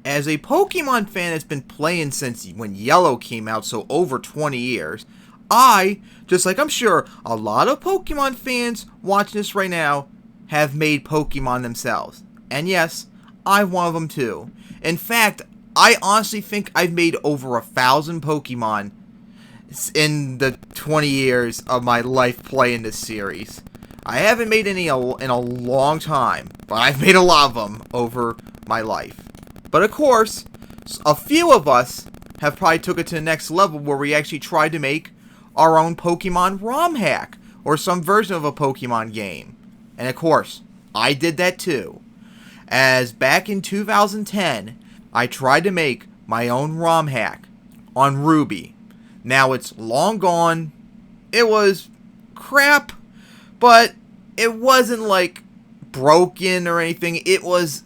As a Pokemon fan that's been playing since when Yellow came out, so over 20 years, I, just like I'm sure a lot of Pokemon fans watching this right now, have made Pokemon themselves. And yes, I'm one of them too. In fact, I honestly think I've made over 1,000 Pokemon in the 20 years of my life playing this series. I haven't made any in a long time, but I've made a lot of them over my life. But of course, a few of us have probably took it to the next level where we actually tried to make our own Pokemon ROM hack, or some version of a Pokemon game. And of course, I did that too. As back in 2010, I tried to make my own ROM hack on Ruby. Now it's long gone. It was crap, but it wasn't like broken or anything. It was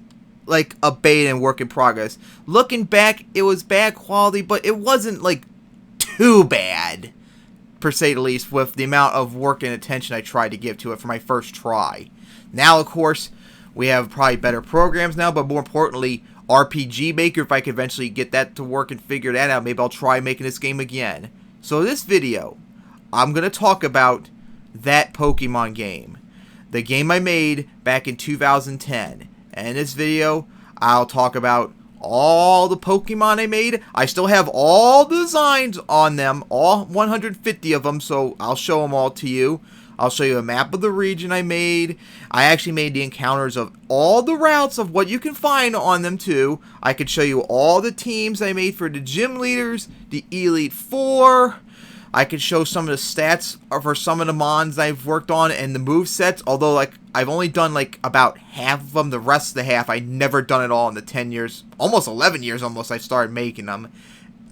like a beta and work in progress. Looking back, it was bad quality, but it wasn't like too bad, per se at least, with the amount of work and attention I tried to give to it for my first try. Now, of course, we have probably better programs now, but more importantly, RPG Maker. If I could eventually get that to work and figure that out, maybe I'll try making this game again. So in this video, I'm going to talk about that Pokemon game. The game I made back in 2010. And in this video, I'll talk about all the Pokemon I made. I still have all the designs on them, all 150 of them, so I'll show them all to you. I'll show you a map of the region I made. I actually made the encounters of all the routes of what you can find on them too. I could show you all the teams I made for the gym leaders, the Elite Four. I could show some of the stats for some of the mons I've worked on and the movesets, although like I've only done like about half of them. The rest of the half I never done it all in the 10 years, almost 11 years almost I started making them.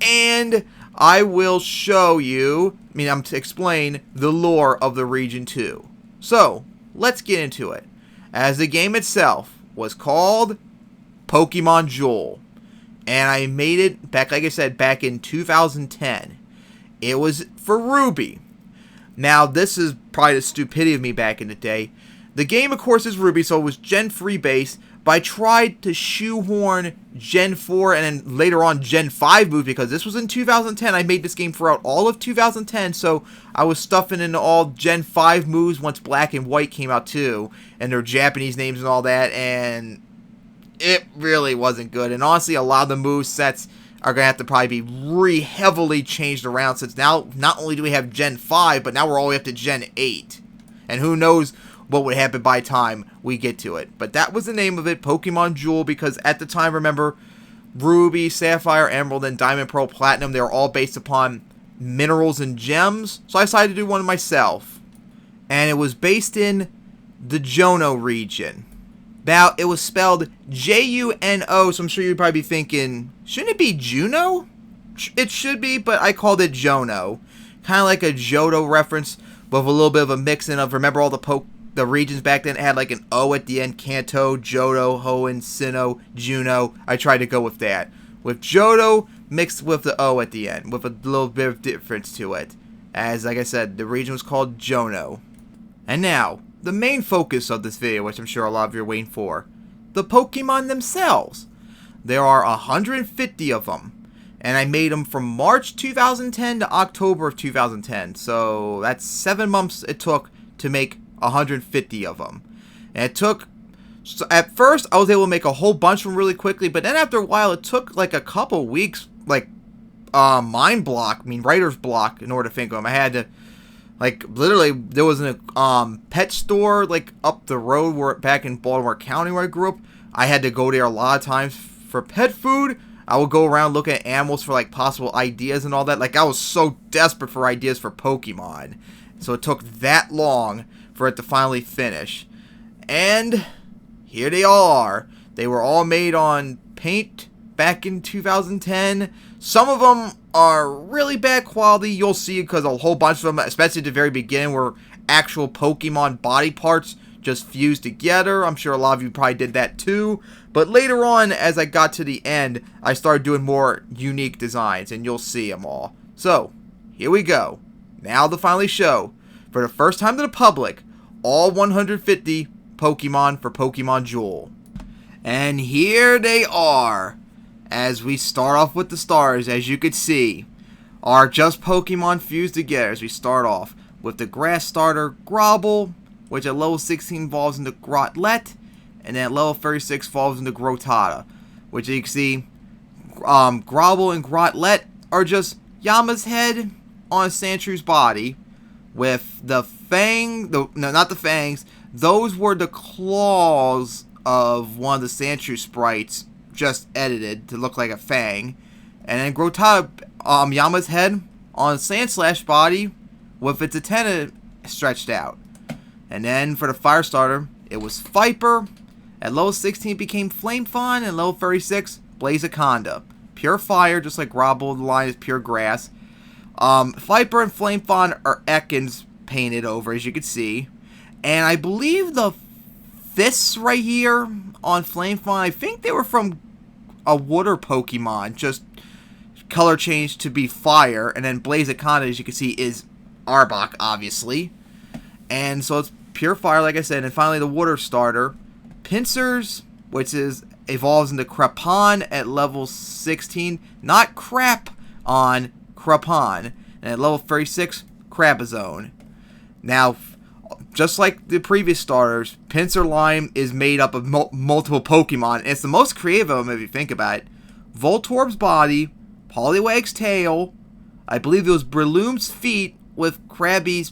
And I will show you, I'm to explain the lore of the region too. So, let's get into it. As the game itself was called Pokemon Jewel. And I made it back, like I said, back in 2010. It was for Ruby. Now, this is probably the stupidity of me back in the day. The game, of course, is Ruby, so it was Gen 3 based, but I tried to shoehorn Gen 4 and then later on Gen 5 moves because this was in 2010. I made this game throughout all of 2010, so I was stuffing in all Gen 5 moves once Black and White came out too, and their Japanese names and all that, and it really wasn't good. And honestly, a lot of the move sets are going to have to probably be heavily changed around, since now not only do we have Gen 5, but now we're all the way up to Gen 8. And who knows what would happen by the time we get to it. But that was the name of it, Pokemon Jewel, because at the time, remember, Ruby, Sapphire, Emerald, and Diamond, Pearl, Platinum, they were all based upon minerals and gems. So I decided to do one myself. And it was based in the Johto region. Now, it was spelled Juno, so I'm sure you'd probably be thinking, shouldn't it be Juno? It should be, but I called it Johto. Kind of like a Johto reference, with a little bit of a mix-in of, remember all the regions back then had like an O at the end, Kanto, Johto, Hoenn, Sinnoh, Juno. I tried to go with that. With Johto mixed with the O at the end, with a little bit of difference to it. As, like I said, the region was called Johto. And now, the main focus of this video, which I'm sure a lot of you are waiting for, the Pokemon themselves. There are 150 of them, and I made them from March 2010 to October of 2010, so that's 7 months it took to make 150 of them. And it took, so at first I was able to make a whole bunch of them really quickly, but then after a while it took like a couple weeks, like writer's block, in order to think of them. I had to, like, literally, there was a pet store, like, up the road back in Baltimore County where I grew up. I had to go there a lot of times for pet food. I would go around looking at animals for, like, possible ideas and all that. Like, I was so desperate for ideas for Pokemon. So it took that long for it to finally finish. And here they are. They were all made on paint back in 2010. Some of them are really bad quality. You'll see, because a whole bunch of them, especially at the very beginning, were actual Pokemon body parts just fused together. I'm sure a lot of you probably did that too. But later on, as I got to the end, I started doing more unique designs, and you'll see them all. So, here we go. Now to finally show, for the first time to the public, all 150 Pokemon for Pokemon Jewel. And here they are. as we start off with the stars, as you could see, are just Pokemon fused together. As we start off with the grass starter Grobble, which at level 16 evolves into Grotlet, and then at level 36 evolves into Grotata. Which you can see, Grobble and Grotlet are just Yama's head on Sandshrews' body, with the fang, no, not the fangs, those were the claws of one of the Sandshrew sprites, just edited to look like a fang. And then Grotata, Yama's head on Sandslash body with its antenna stretched out. And then for the fire starter, it was Viper. At level 16 it became Flamefawn, and level 36, Blaziconda. Pure fire, just like Grobble, the line is pure grass. Viper and Flamefawn are Ekans painted over, as you can see. And I believe the fists right here on Flamefawn, I think they were from a water Pokemon, just color changed to be fire. And then Blaziconda, as you can see, is Arbok, obviously. And so it's pure fire, like I said. And finally, the water starter, Pincers, which evolves into Crapon at level 16. Not Crap on Crapon. And at level 36, Crabazone. Now, just like the previous starters, Pinsir line is made up of multiple Pokemon. And it's the most creative of them if you think about it. Voltorb's body, Poliwag's tail, I believe it was Breloom's feet with Krabby's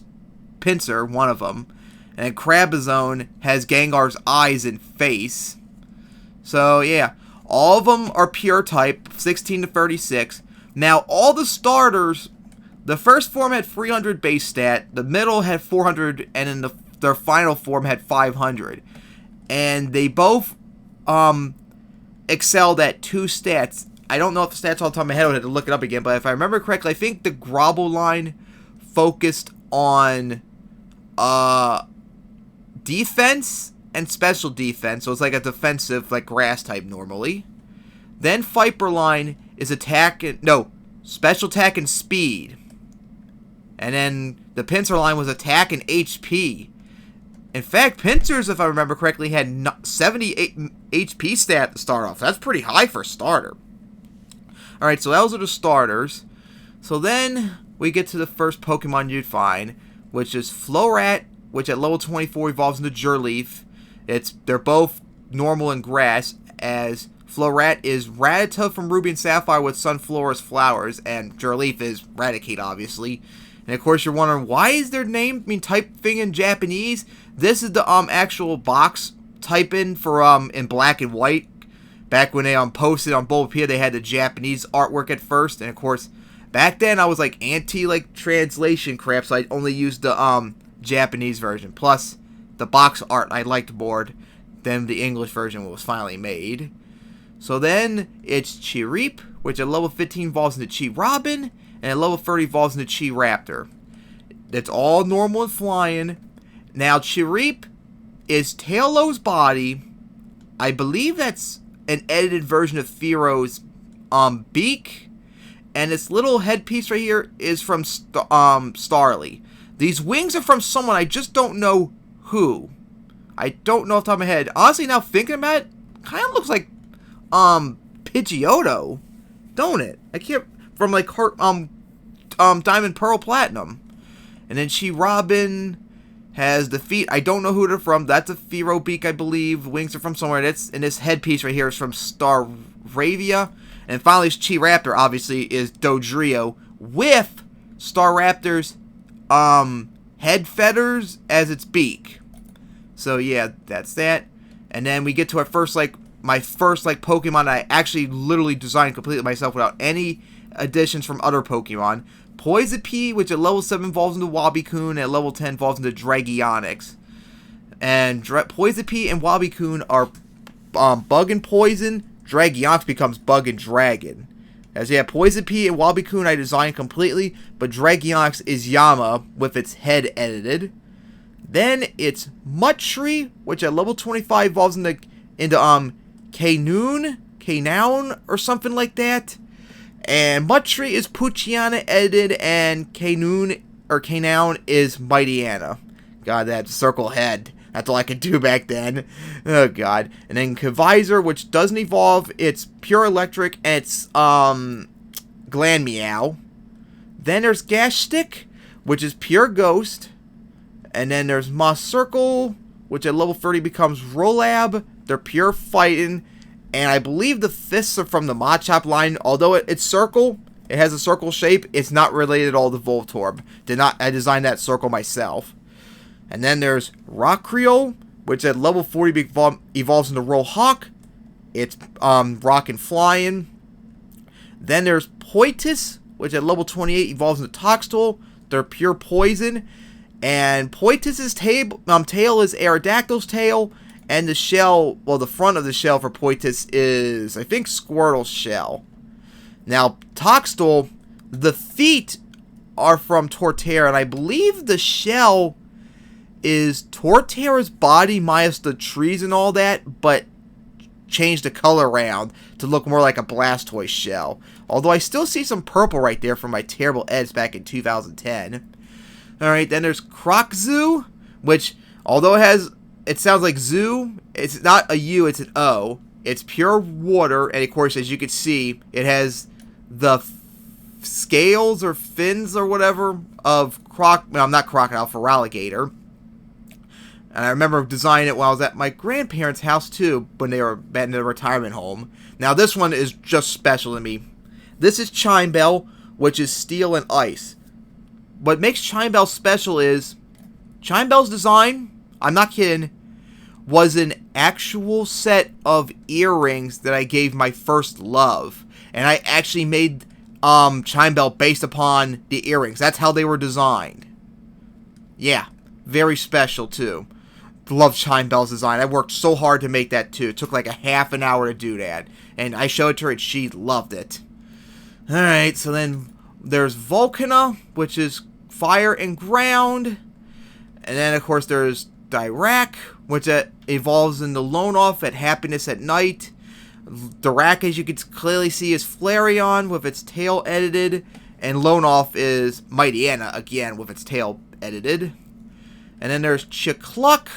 Pinsir, one of them. And Crabazone has Gengar's eyes and face. So, yeah. All of them are pure type, 16 to 36. Now, all the starters, the first form had 300 base stat, the middle had 400, and then their final form had 500. And they both excelled at 2 stats. I don't know if the stats all the top of my head, I would have to look it up again, but if I remember correctly, I think the Grobble line focused on defense and special defense, so it's like a defensive, like grass type normally. Then Viper line is special attack and speed. And then the Pinsir line was attack and HP. In fact, Pinsir's, if I remember correctly, had 78 HP stat to start off. That's pretty high for a starter. Alright, so those are the starters. So then we get to the first Pokemon you'd find, which is Florat, which at level 24 evolves into Jurleaf. They're both normal and grass, as Florat is Rattata from Ruby and Sapphire with Sunflora's flowers, and Jurleaf is Raticate, obviously. And of course, you're wondering, why is their name type thing in Japanese? This is the actual box type in for in black and white. Back when they posted on Bulbapedia, they had the Japanese artwork at first, and of course, back then I was like anti translation crap, so I only used the Japanese version. Plus, the box art I liked more than the English version was finally made. So then it's Chirip, which at level 15 evolves into Chi Robin, and at level 30 evolves into Chi Raptor. That's all normal and flying. Now Chirip is Tailow's body. I believe that's an edited version of Fearo's beak, and this little headpiece right here is from Starly. These wings are from someone, I just don't know who. I don't know off the top of my head. Honestly, now thinking about it, kind of looks like Pidgeotto, don't it? I can't, from like Diamond, Pearl, Platinum. And then Robin has the feet. I don't know who they're from. That's a Fearow beak, I believe. Wings are from somewhere. And this headpiece right here is from Staravia. And finally, Chi Raptor obviously is Dodrio with Staraptor's head feathers as its beak. So yeah, that's that. And then we get to our first my first Pokemon I actually literally designed completely myself without any additions from other Pokemon. Poison, which at level 7 evolves into Wabikun, and at level 10 evolves into Dragionix. And Poison and Wabikun are Bug and Poison. Dragionix becomes Bug and Dragon. As yeah, Poison and Wabikun I designed completely, but Dragionix is Yama with its head edited. Then it's Muttree, which at level 25 evolves into Kanoon, or something like that. And Muttree is Poochyena edited, and Kanoon is Mightyena. God, that circle head. That's all I could do back then. Oh, God. And then Kvisor, which doesn't evolve. It's pure electric, and it's, Gland Meow. Then there's Gas Stick, which is pure ghost. And then there's Moss Circle, which at level 30 becomes Rolab. They're pure fighting. And I believe the fists are from the Machop line. Although it's circle, it has a circle shape, it's not related at all to Voltorb. I designed that circle myself. And then there's Rock Creole, which at level 40 evolves into Rollhawk. It's rock and flying. Then there's Poitus, which at level 28 evolves into Toxtel. They're pure poison. And Poitus's tail is Aerodactyl's tail. And the shell, well, the front of the shell for Poitus is, I think, Squirtle's shell. Now, Toxtel, the feet are from Torterra, and I believe the shell is Torterra's body minus the trees and all that, but changed the color around to look more like a Blastoise shell. Although I still see some purple right there from my terrible edits back in 2010. Alright, then there's Kroczu, which, although it sounds like zoo, it's not a U, it's an O. It's pure water, and of course, as you can see, it has the scales or fins or whatever of not crocodile, for alligator. And I remember designing it while I was at my grandparents' house too, when they were in the retirement home. Now this one is just special to me. This is Chime Bell, which is steel and ice. What makes Chime Bell special is Chime Bell's design, I'm not kidding, was an actual set of earrings that I gave my first love. And I actually made Chime Bell based upon the earrings. That's how they were designed. Yeah, very special too. Love Chime Bell's design. I worked so hard to make that too. It took like a half an hour to do that. And I showed it to her and she loved it. Alright, so then there's Volcano, which is fire and ground. And then of course there's Dirac, which evolves into Lone Off at Happiness at Night. Dirac, as you can clearly see, is Flareon with its tail edited. And Lone Off is Mighty Anna, again, with its tail edited. And then there's Chicluck,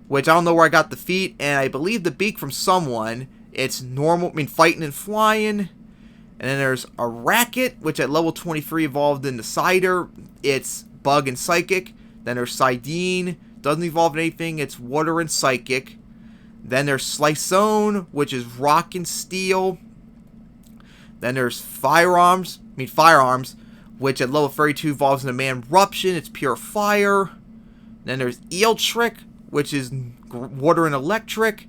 which I don't know where I got the feet, and I believe the beak from someone. It's normal, fighting and flying. And then there's a Racket, which at level 23 evolved into Cider. It's Bug and Psychic. Then there's Sidene, doesn't evolve in anything, it's Water and Psychic. Then there's Sliceone, which is Rock and Steel. Then there's Firearms, which at level 32 evolves into Manruption, it's pure fire. Then there's Eeltrick, which is Water and Electric.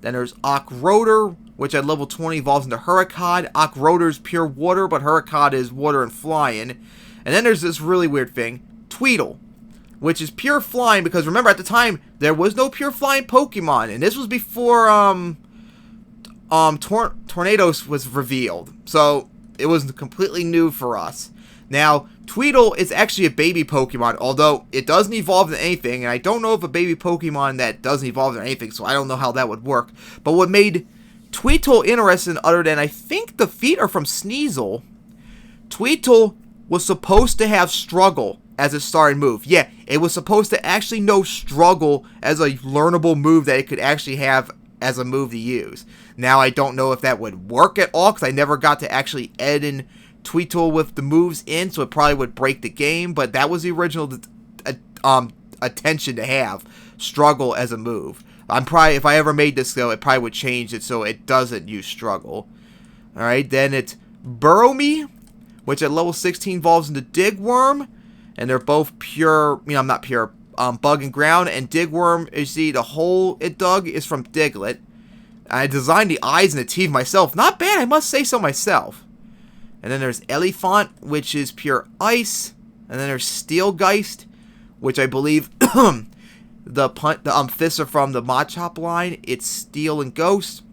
Then there's Ockrotor, which at level 20 evolves into Hurricane. Ockrotor is pure water, but Hurricane is water and flying. And then there's this really weird thing, Tweedle, which is pure flying, because remember at the time, there was no pure flying Pokemon, and this was before, Tornados was revealed. So, it was completely new for us. Now, Tweedle is actually a baby Pokemon, although it doesn't evolve into anything, and I don't know of a baby Pokemon that doesn't evolve into anything, so I don't know how that would work. But what made Tweedle interesting, other than I think the feet are from Sneasel, Tweedle was supposed to have Struggle as a starting move. Yeah, it was supposed to actually know Struggle as a learnable move that it could actually have as a move to use. Now, I don't know if that would work at all, because I never got to actually edit in Tweedle with the moves in, so it probably would break the game, but that was the original attention to have, Struggle as a move. If I ever made this, though, it probably would change it so it doesn't use Struggle. Alright, then it's Burrow Me, which at level 16 evolves into Digworm, and they're both pure, not pure, Bug and Ground, and Digworm, you see, the hole it dug is from Diglett. I designed the eyes and the teeth myself. Not bad, I must say so myself. And then there's Elephant, which is pure ice. And then there's Steelgeist, which I believe the fists are from the Machop line. It's Steel and Ghost.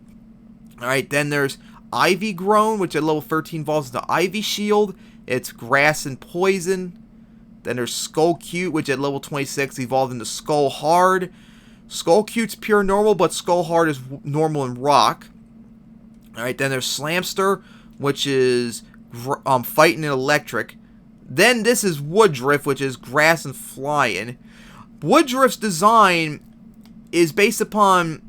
Alright, then there's Ivy Grown, which at level 13 evolves into Ivy Shield. It's Grass and Poison. Then there's Skull Cute, which at level 26 evolved into Skull Hard. Skull Cute's pure normal, but Skull Hard is normal and rock. Alright, then there's Slamster, which is fighting and electric. Then this is Woodruff, which is grass and flying. Woodruff's design is based upon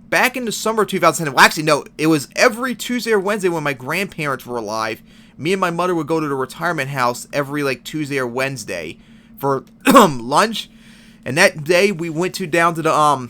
back in the summer of 2010. Well, actually, no, it was every Tuesday or Wednesday when my grandparents were alive. Me and my mother would go to the retirement house every like Tuesday or Wednesday for lunch. And that day we went down to the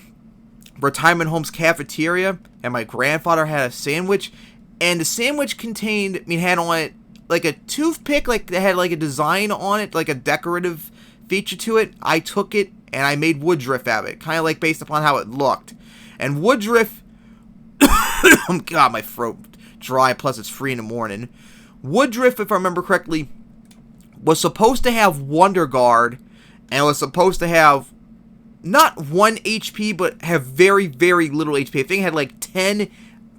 retirement home's cafeteria, and my grandfather had a sandwich, and the sandwich contained, had on it like a toothpick, like that had like a design on it, like a decorative feature to it. I took it and I made woodruff out of it, kind of like based upon how it looked. And woodruff, God, my throat dry, plus it's free in the morning. Woodruff, if I remember correctly, was supposed to have Wonder Guard, and was supposed to have not 1 HP, but have very, very little HP. I think it had like 10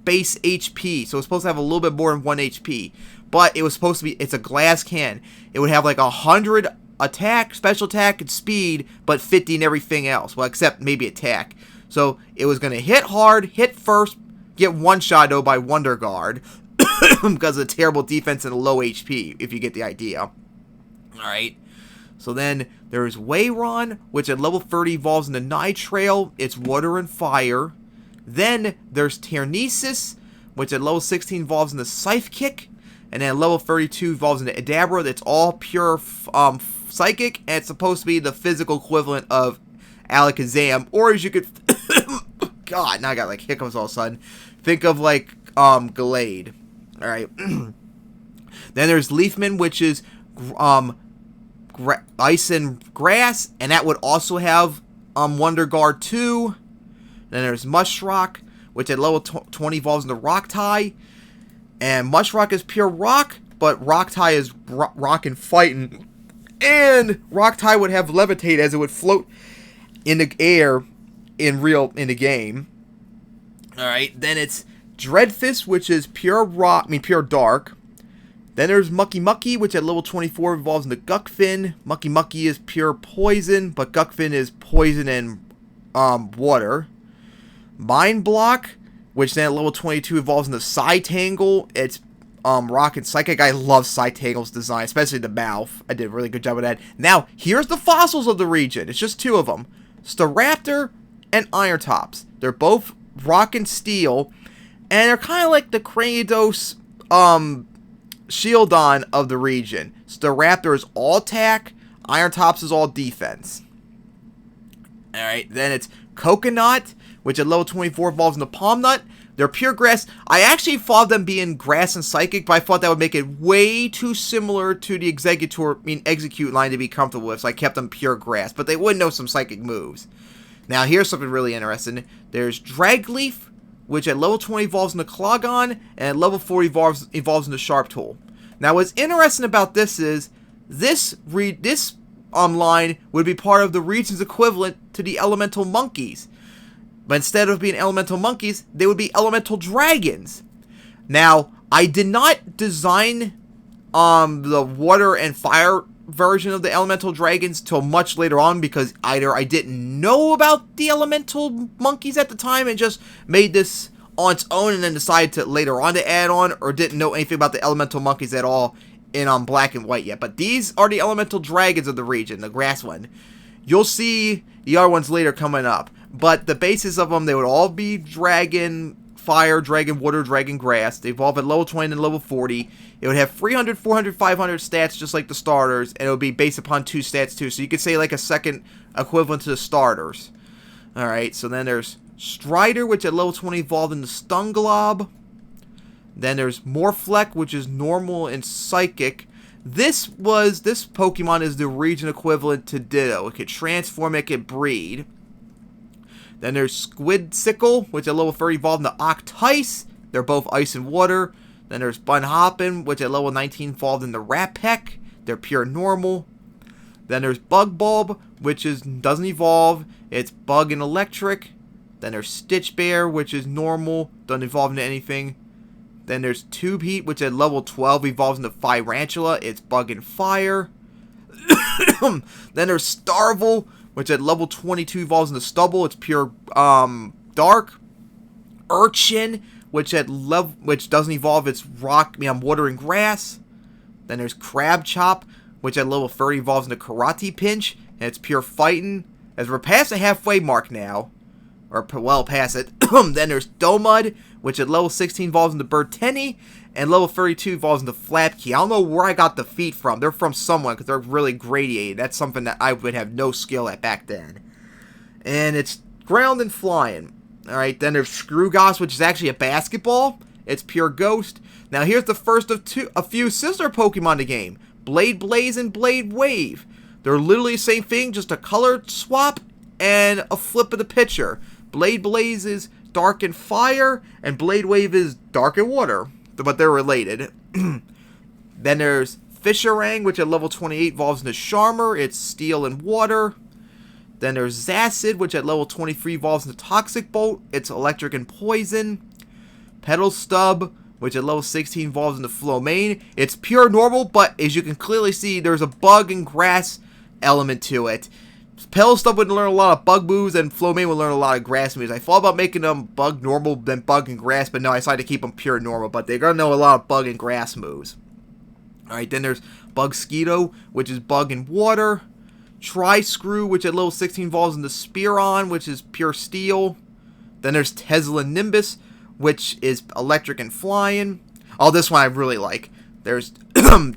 base HP, so it was supposed to have a little bit more than 1 HP. But it was supposed to be, it's a glass can. It would have like 100 attack, special attack, and speed, but 50 and everything else. Well, except maybe attack. So it was going to hit hard, hit first, get one-shot though by Wonder Guard, because of the terrible defense and low HP, if you get the idea. Alright. So then there's Wayron, which at level 30 evolves into Nitrail. It's water and fire. Then there's Ternesis, which at level 16 evolves into Scythe Kick. And then at level 32 evolves into Adabra. That's all pure psychic, and it's supposed to be the physical equivalent of Alakazam. Or as you could... God, now I got like hiccups all of a sudden. Think of like Gallade. Alright. Then there's Leafman, which is Ice and Grass, and that would also have Wonder Guard 2. Then there's Mushrock, which at level 20 evolves into Rocktie. And Mushrock is pure rock, but Rocktie is rock and fighting. And Rocktie would have Levitate, as it would float in the air in the game. Alright, then it's Dreadfist, which is pure rock, pure dark. Then there's Mucky Mucky, which at level 24 evolves into Guckfin. Mucky Mucky is pure poison, but Guckfin is poison and water. Mind Block, which then at level 22 evolves into Psytangle. It's rock and psychic. I love Psytangle's design, especially the mouth. I did a really good job with that. Now, here's the fossils of the region. It's just 2 of them. Staraptor and Iron Tops. They're both rock and steel, and they're kind of like the Cranidos Shieldon of the region. Staraptor is all attack, Iron Tops is all defense. Alright, then it's Coconut, which at level 24 evolves into Palm Nut. They're pure grass. I actually thought them being grass and psychic, but I thought that would make it way too similar to the execute line to be comfortable with, so I kept them pure grass, but they would know some psychic moves. Now, here's something really interesting. There's Dragleaf, which at level 20 evolves into Clogon, and at level 40 evolves into Sharptool. Now, what's interesting about this is, this line would be part of the region's equivalent to the Elemental Monkeys. But instead of being Elemental Monkeys, they would be Elemental Dragons. Now, I did not design the Water and Fire version of the Elemental Dragons till much later on, because either I didn't know about the Elemental Monkeys at the time and just made this on its own and then decided to later on to add on, or didn't know anything about the Elemental Monkeys at all in Black and White yet. But these are the Elemental Dragons of the region, the grass one. You'll see the other ones later coming up, but the basis of them, they would all be Dragon Fire, Dragon Water, Dragon Grass. They evolve at level 20 and level 40. It would have 300, 400, 500 stats just like the starters, and it would be based upon 2 stats too. So you could say like a second equivalent to the starters. Alright, so then there's Strider, which at level 20 evolved into Stunglob. Then there's Morphlek, which is normal and psychic. This Pokemon is the region equivalent to Ditto. It could transform, it could breed. Then there's Squidsickle, which at level 30 evolved into Octice. They're both ice and water. Then there's Bunhoppin, which at level 19 evolved into Rappeck. They're pure normal. Then there's Bug Bulb, which doesn't evolve. It's bug and electric. Then there's Stitch Bear, which is normal, doesn't evolve into anything. Then there's Tube Heat, which at level 12 evolves into Firantula. It's bug and fire. Then there's Starvel, which at level 22 evolves into Stubble. It's pure dark. Urchin, which doesn't evolve. It's rock, water and grass. Then there's Crab Chop, which at level 30 evolves into Karate Pinch, and it's pure fighting. As we're past the halfway mark now, or well past it. Then there's Domud, which at level 16 evolves into Bird Tenny, and level 32 evolves into Flapkey. I don't know where I got the feet from. They're from someone, because they're really gradiated. That's something that I would have no skill at back then. And it's ground and flying. Alright, then there's Screwgoss, which is actually a basketball. It's pure ghost. Now here's the first of a few sister Pokemon in the game. Blade Blaze and Blade Wave. They're literally the same thing, just a color swap and a flip of the picture. Blade Blaze is dark and fire, and Blade Wave is dark and water. But they're related. Then there's Fisherang, which at level 28 evolves into Charmer. It's steel and water. Then there's Zacid, which at level 23 evolves into Toxic Bolt. It's electric and poison. Petal Stub, which at level 16 evolves into Flowmane. It's pure normal, but as you can clearly see, there's a bug and grass element to it. Petal Stub would learn a lot of bug moves, and Flowmane would learn a lot of grass moves. I thought about making them bug normal, then bug and grass, but no, I decided to keep them pure normal, but they're going to know a lot of bug and grass moves. Alright, then there's Bugskeeto, which is bug and water. Tri-Screw, which at level 16 evolves into Spearon, which is pure steel. Then there's Tesla Nimbus, which is electric and flying. Oh, this one I really like. There's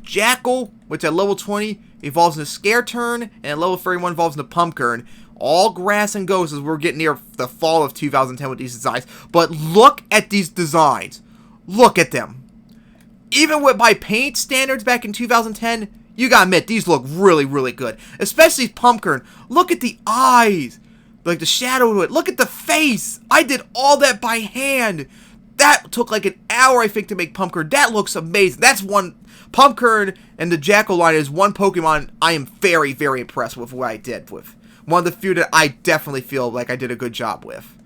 Jackal, which at level 20 evolves into Scare Turn, and at level 31 evolves into Pumpkern. All grass and ghosts as we're getting near the fall of 2010 with these designs. But look at these designs. Look at them. Even with my paint standards back in 2010, you gotta admit, these look really, really good. Especially Pumpkern. Look at the eyes. Like the shadow to it. Look at the face. I did all that by hand. That took like an hour, I think, to make Pumpkern. That looks amazing. That's one... Pumpkern and the Jackal line is one Pokemon I am very, very impressed with what I did with. One of the few that I definitely feel like I did a good job with.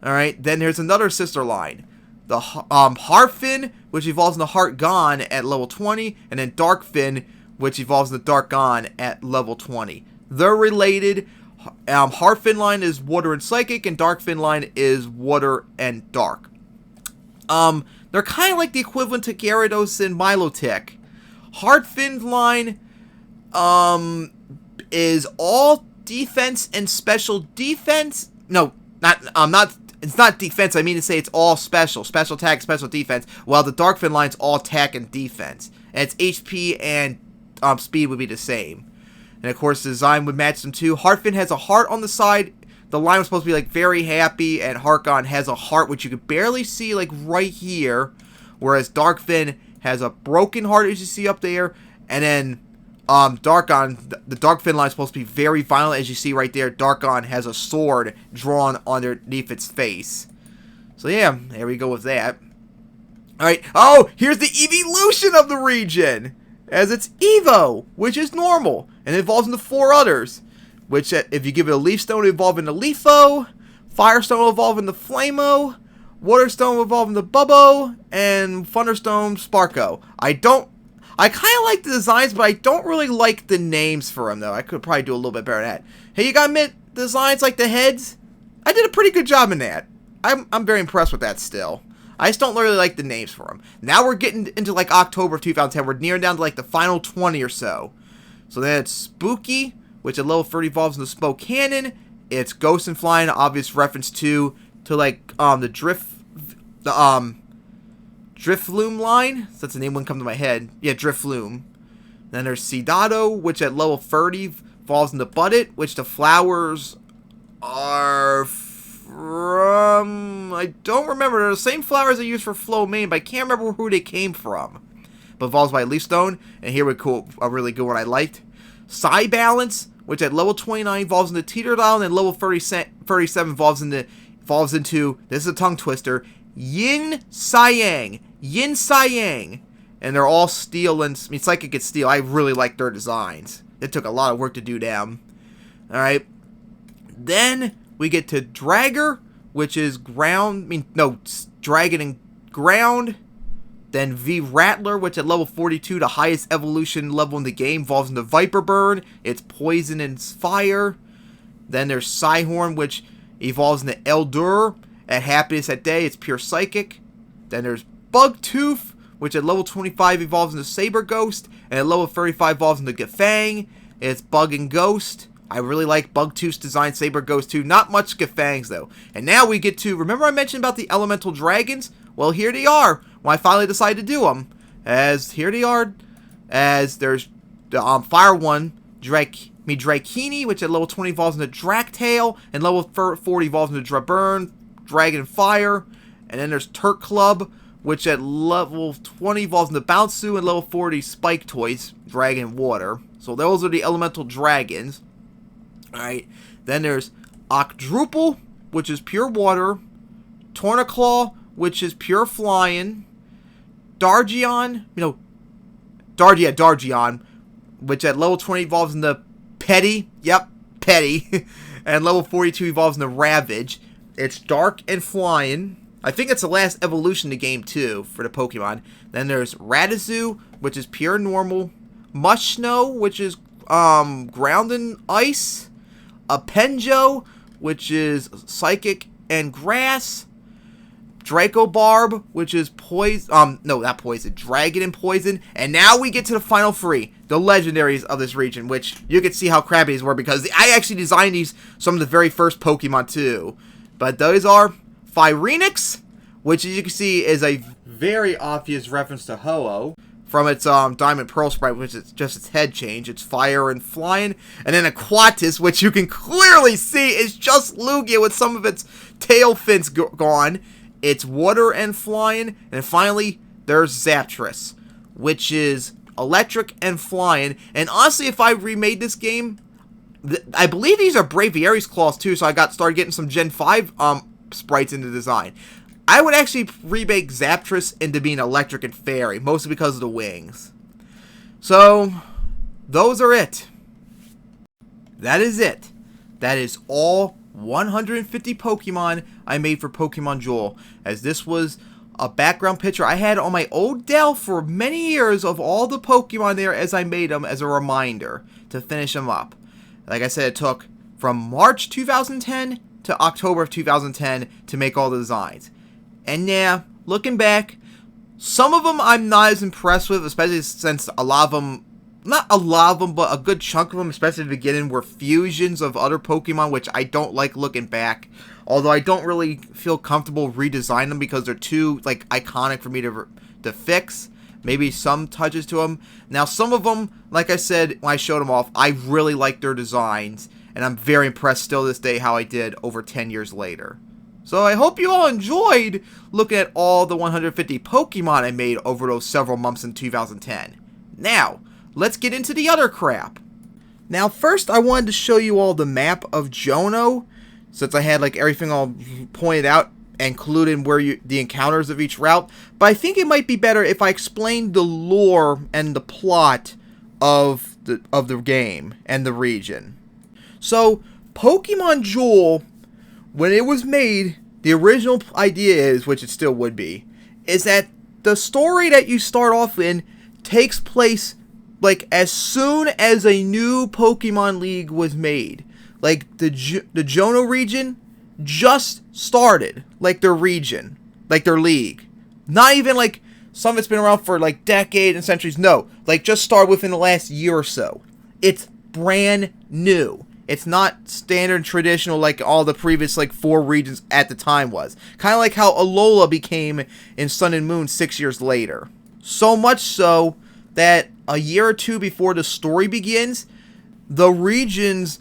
Alright, then there's another sister line. The Heartfin, which evolves into Heartgon at level 20, and then Darkfin, which evolves into Darkgon at level 20. They're related. Heartfin line is water and psychic, and Darkfin line is water and dark. They're kind of like the equivalent to Gyarados and Milotic. Heartfin line, is all defense and special defense. No, it's not defense. I mean to say it's all special attack, special defense. While the Darkfin line's all attack and defense. And its HP and speed would be the same. And of course, the design would match them too. Heartfin has a heart on the side. The line was supposed to be like very happy, and Heartgon has a heart which you could barely see like right here. Whereas Darkfin has a broken heart, as you see up there. And then Darkgon, the Darkfin line is supposed to be very violent, as you see right there. Darkgon has a sword drawn underneath its face. So yeah, there we go with that. Alright, oh, here's the Eeveelution of the region! As it's Evo, which is normal, and it evolves into 4 others. Which, if you give it a Leaf Stone, it will evolve into Leafo, Firestone will evolve into Flamo, Waterstone will evolve into Bubbo, and Thunderstone, Sparko. I kind of like the designs, but I don't really like the names for them, though. I could probably do a little bit better than that. Hey, you gotta admit, designs like the heads, I did a pretty good job in that. I'm very impressed with that still. I just don't really like the names for them. Now we're getting into like October of 2010. We're nearing down to like the final 20 or so. So then it's Spooky, which at level 30 evolves into Spoke Cannon. It's Ghost and Flying, obvious reference to like the Drifloon line. So that's the name wouldn't come to my head. Yeah, Drifloon. Then there's Seedotto, which at level 30 evolves into Buddit, which the flowers are from... I don't remember. They're the same flowers they use for Flowmane, but I can't remember who they came from. But evolves by Leaf Stone, and here we go, a really good one I liked. Psy Balance, which at level 29 evolves into Teeterdile, and then level 37 evolves into, this is a tongue twister, Yin Sayang. Yin Sayang. And they're all steel and, Psychic and Steel. I really like their designs. It took a lot of work to do them. Alright. Then we get to Dragger, which is Dragon and Ground. Then V Rattler, which at level 42, the highest evolution level in the game, evolves into Viper Burn. It's Poison and Fire. Then there's Psyhorn, which evolves into Eldur. At Happiness at Day, it's pure Psychic. Then there's Bugtooth, which at level 25 evolves into Saber Ghost. And at level 35 evolves into Gafang. It's Bug and Ghost. I really like Bugtooth's design. Saber goes too. Not much Fangs though. And now we get to, remember I mentioned about the elemental dragons? Well, here they are. When I finally decided to do them, here they are. As there's the fire one, Drakini, which at level 20 evolves into Draktail, and level 40 evolves into Draburn, Dragon Fire. And then there's Turk Club, which at level 20 evolves into Bouncesu, and level 40 Spike Toys, Dragon Water. So those are the elemental dragons. Alright, then there's Octdruple, which is pure water, Tornaclaw, which is pure flying, Dargion, Dargion, which at level 20 evolves into Petty, Petty, and level 42 evolves into Ravage. It's dark and flying. I think it's the last evolution in the game too, for the Pokemon. Then there's Radizu, which is pure normal, Mushsnow, which is ground and ice, Apenjo, which is psychic and grass, Draco Barb, which is poison, not poison, dragon and poison, and now we get to the final three, the legendaries of this region, which you can see how crappy these were because I actually designed these, some of the very first Pokemon too. But those are Phyrenix, which as you can see is a very obvious reference to Ho-Oh, from its Diamond Pearl sprite, which is just its head change. It's fire and flying. And then Poitus, which you can clearly see is just Lugia with some of its tail fins gone. It's water and flying. And finally, there's Zapdos, which is electric and flying. And honestly, if I remade this game, I believe these are Braviary's claws too, so I started getting some Gen 5 sprites into design. I would actually remake Zapdos into being electric and fairy, mostly because of the wings. So, those are it. That is it. That is all 150 Pokemon I made for Pokemon Jewel, as this was a background picture I had on my old Dell for many years of all the Pokemon there as I made them as a reminder to finish them up. Like I said, it took from March 2010 to October of 2010 to make all the designs. And yeah, looking back, some of them I'm not as impressed with, especially since a lot of them, not a lot of them, but a good chunk of them, especially at the beginning, were fusions of other Pokemon, which I don't like looking back. Although I don't really feel comfortable redesigning them because they're too, like, iconic for me to fix. Maybe some touches to them. Now, some of them, like I said when I showed them off, I really like their designs. And I'm very impressed still to this day how I did over 10 years later. So I hope you all enjoyed looking at all the 150 Pokemon I made over those several months in 2010. Now, let's get into the other crap. Now, first I wanted to show you all the map of Johto, since I had like everything all pointed out, including where the encounters of each route. But I think it might be better if I explained the lore and the plot of the game and the region. So, Pokemon Jewel, when it was made, the original idea is, which it still would be, is that the story that you start off in takes place, like, as soon as a new Pokemon League was made. Like, the Johto region just started, like, their region, like, their league. Not even, like, some of it's been around for, like, decades and centuries. No, like, just started within the last year or so. It's brand new. It's not standard traditional like all the previous like 4 regions at the time was. Kind of like how Alola became in Sun and Moon 6 years later. So much so that a year or two before the story begins, the region's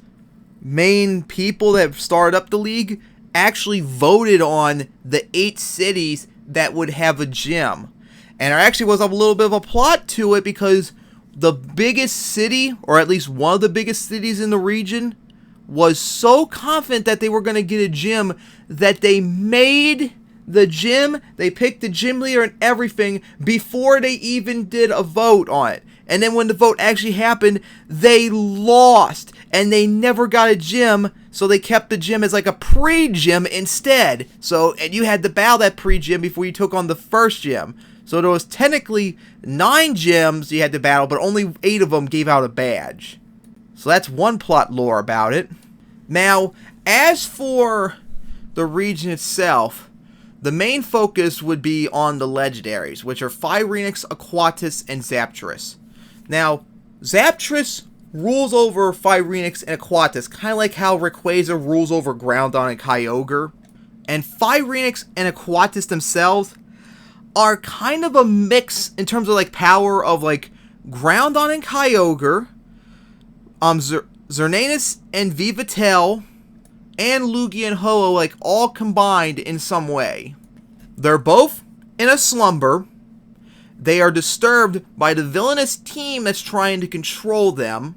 main people that started up the league actually voted on the 8 cities that would have a gym. And there actually was a little bit of a plot to it because the biggest city, or at least one of the biggest cities in the region, was so confident that they were going to get a gym that they made the gym, they picked the gym leader and everything before they even did a vote on it. And then when the vote actually happened, they lost and they never got a gym, so they kept the gym as like a pre-gym instead. So, and you had to battle that pre-gym before you took on the first gym. So there was technically 9 gyms you had to battle, but only 8 of them gave out a badge. So that's one plot lore about it. Now, as for the region itself, the main focus would be on the legendaries, which are Phyrenix, Aquatis, and Zapdos. Now, Zapdos rules over Phyrenix and Aquatis, kind of like how Rayquaza rules over Groudon and Kyogre. And Phyrenix and Aquatis themselves are kind of a mix in terms of like power of like Groudon and Kyogre, Xerneas and Vivatel, and Lugia and Ho-Oh, like all combined in some way. They're both in a slumber. They are disturbed by the villainous team that's trying to control them,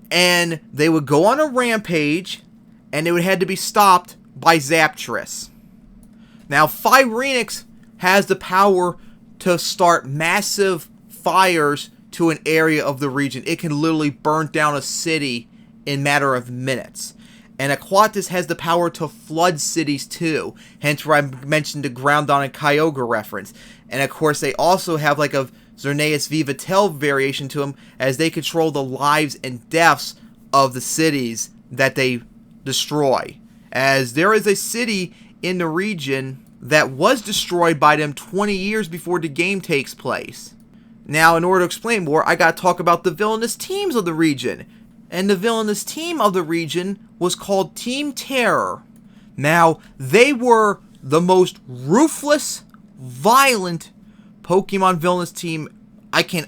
and they would go on a rampage, and they would have to be stopped by Zaptress. Now, Phyrenix has the power to start massive fires to an area of the region. It can literally burn down a city in a matter of minutes. And Aquatis has the power to flood cities too, hence where I mentioned the Groudon and Kyogre reference. And of course they also have like a Xerneas Vivatel variation to them, as they control the lives and deaths of the cities that they destroy. As there is a city in the region that was destroyed by them 20 years before the game takes place. Now, in order to explain more, I gotta talk about the villainous teams of the region. And the villainous team of the region was called Team Terror. Now, they were the most ruthless, violent Pokemon villainous team I can't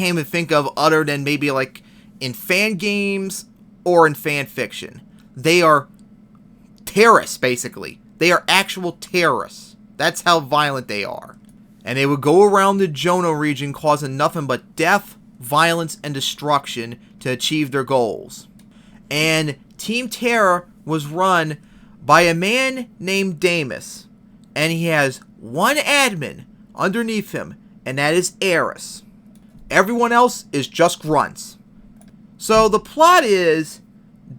even think of, other than maybe like in fan games or in fan fiction. They are terrorists, basically. They are actual terrorists. That's how violent they are. And they would go around the Johto region causing nothing but death, violence, and destruction to achieve their goals. And Team Terror was run by a man named Damus, and he has one admin underneath him, and that is Eris. Everyone else is just grunts. So the plot is,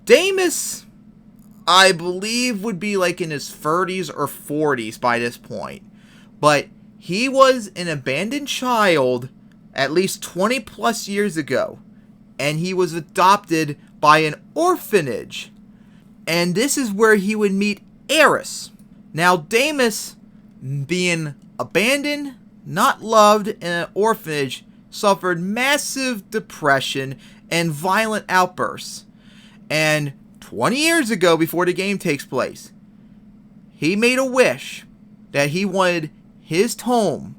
Damus, I believe, would be like in his 30s or 40s by this point, but he was an abandoned child at least 20 plus years ago, and he was adopted by an orphanage, and this is where he would meet Eris. Now, Damus, being abandoned, not loved in an orphanage, suffered massive depression and violent outbursts. And 20 years ago, before the game takes place, he made a wish that he wanted his home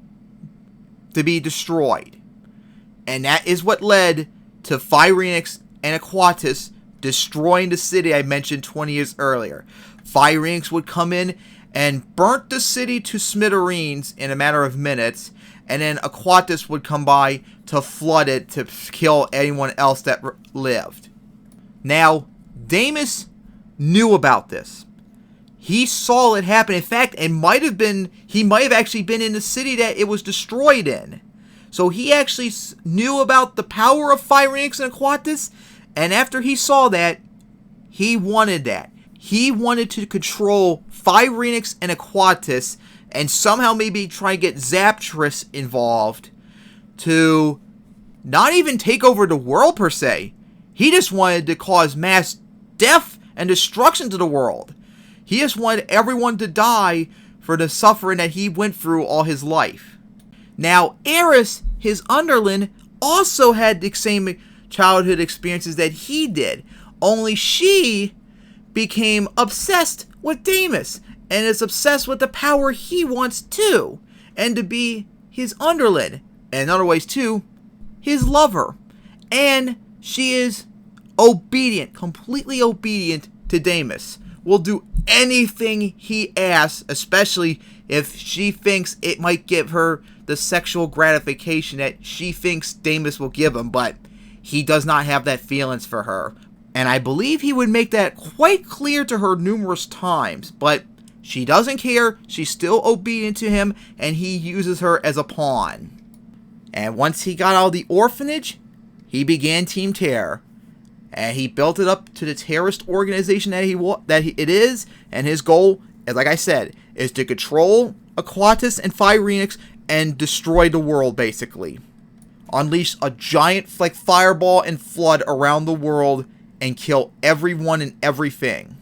to be destroyed. And that is what led to Phyrenix and Aquatis destroying the city I mentioned 20 years earlier. Phyrenix would come in and burnt the city to smithereens in a matter of minutes, and then Aquatis would come by to flood it to kill anyone else that lived. Now, Damus knew about this. He saw it happen. In fact, he might have actually been in the city that it was destroyed in. So he actually knew about the power of Phyrenix and Aquatis, and after he saw that, he wanted that. He wanted to control Phyrenix and Aquatis, and somehow maybe try and get Zaptress involved to not even take over the world per se. He just wanted to cause mass death and destruction to the world. He just wanted everyone to die for the suffering that he went through all his life. Now, Eris, his underling, also had the same childhood experiences that he did, only she became obsessed with Damus, and is obsessed with the power he wants too, and to be his underling, and in other ways too, his lover. And she is obedient, completely obedient to Damus. Will do anything he asks, especially if she thinks it might give her the sexual gratification that she thinks Damus will give him, but he does not have that feelings for her. And I believe he would make that quite clear to her numerous times, but she doesn't care. She's still obedient to him, and he uses her as a pawn. And once he got out of the orphanage, he began Team Terror. And he built it up to the terrorist organization that it is. And his goal, like I said, is to control Aquatis and Phyrenix and destroy the world, basically. Unleash a giant fireball and flood around the world and kill everyone and everything.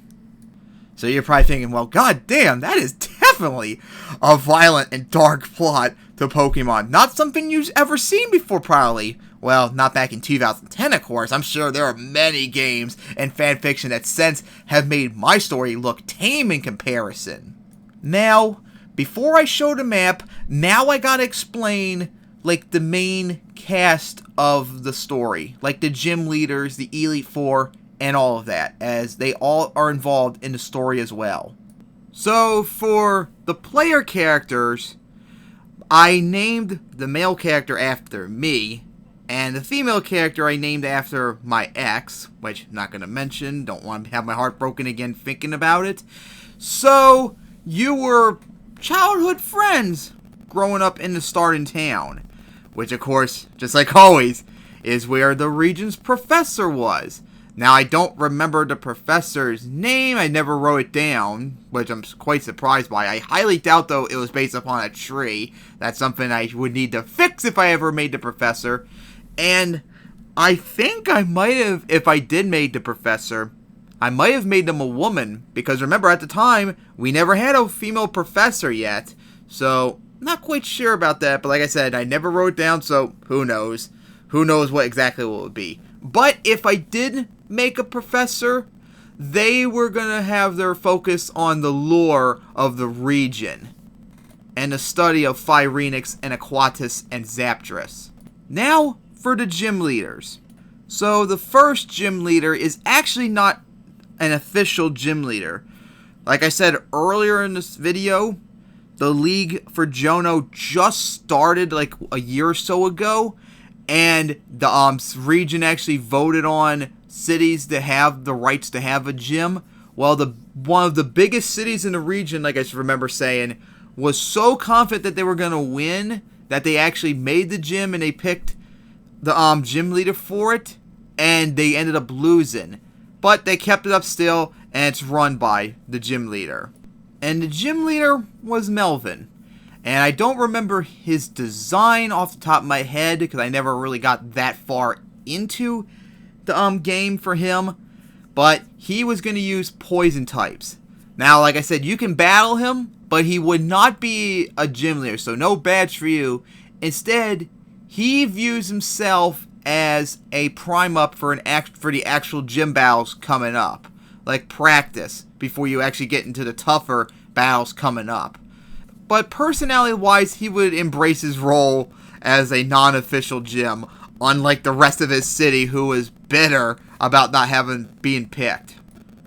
So you're probably thinking, well, god damn, that is definitely definitely a violent and dark plot to Pokemon. Not something you've ever seen before, probably. Well, not back in 2010, of course. I'm sure there are many games and fanfiction that since have made my story look tame in comparison. Now, before I show the map, now I gotta explain, like, the main cast of the story. Like, the gym leaders, the Elite Four, and all of that, as they all are involved in the story as well. So, for the player characters, I named the male character after me, and the female character I named after my ex, which I'm not going to mention, don't want to have my heart broken again thinking about it. So, you were childhood friends growing up in the starting town, which of course, just like always, is where the region's professor was. Now, I don't remember the professor's name, I never wrote it down, which I'm quite surprised by. I highly doubt, though, it was based upon a tree. That's something I would need to fix if I ever made the professor. And I think I might have, if I did make the professor, I might have made them a woman, because remember, at the time, we never had a female professor yet, so not quite sure about that, but like I said, I never wrote it down, so who knows? Who knows what exactly it would be. But if I did make a professor, they were going to have their focus on the lore of the region and the study of Phyrenix and Poitus and Zapdos. Now for the gym leaders. So the first gym leader is actually not an official gym leader. Like I said earlier in this video, the League for Johto just started like a year or so ago, and the region actually voted on cities to have the rights to have a gym. Well, one of the biggest cities in the region, like I remember saying, was so confident that they were going to win that they actually made the gym and they picked the gym leader for it, and they ended up losing. But they kept it up still, and it's run by the gym leader. And the gym leader was Melvin. And I don't remember his design off the top of my head, because I never really got that far into the game for him. But he was going to use poison types. Now, like I said, you can battle him, but he would not be a gym leader, so no badge for you. Instead, he views himself as a prime-up for the actual gym battles coming up. Like practice, before you actually get into the tougher battles coming up. But personality-wise, he would embrace his role as a non-official gym, unlike the rest of his city, who was bitter about not being picked.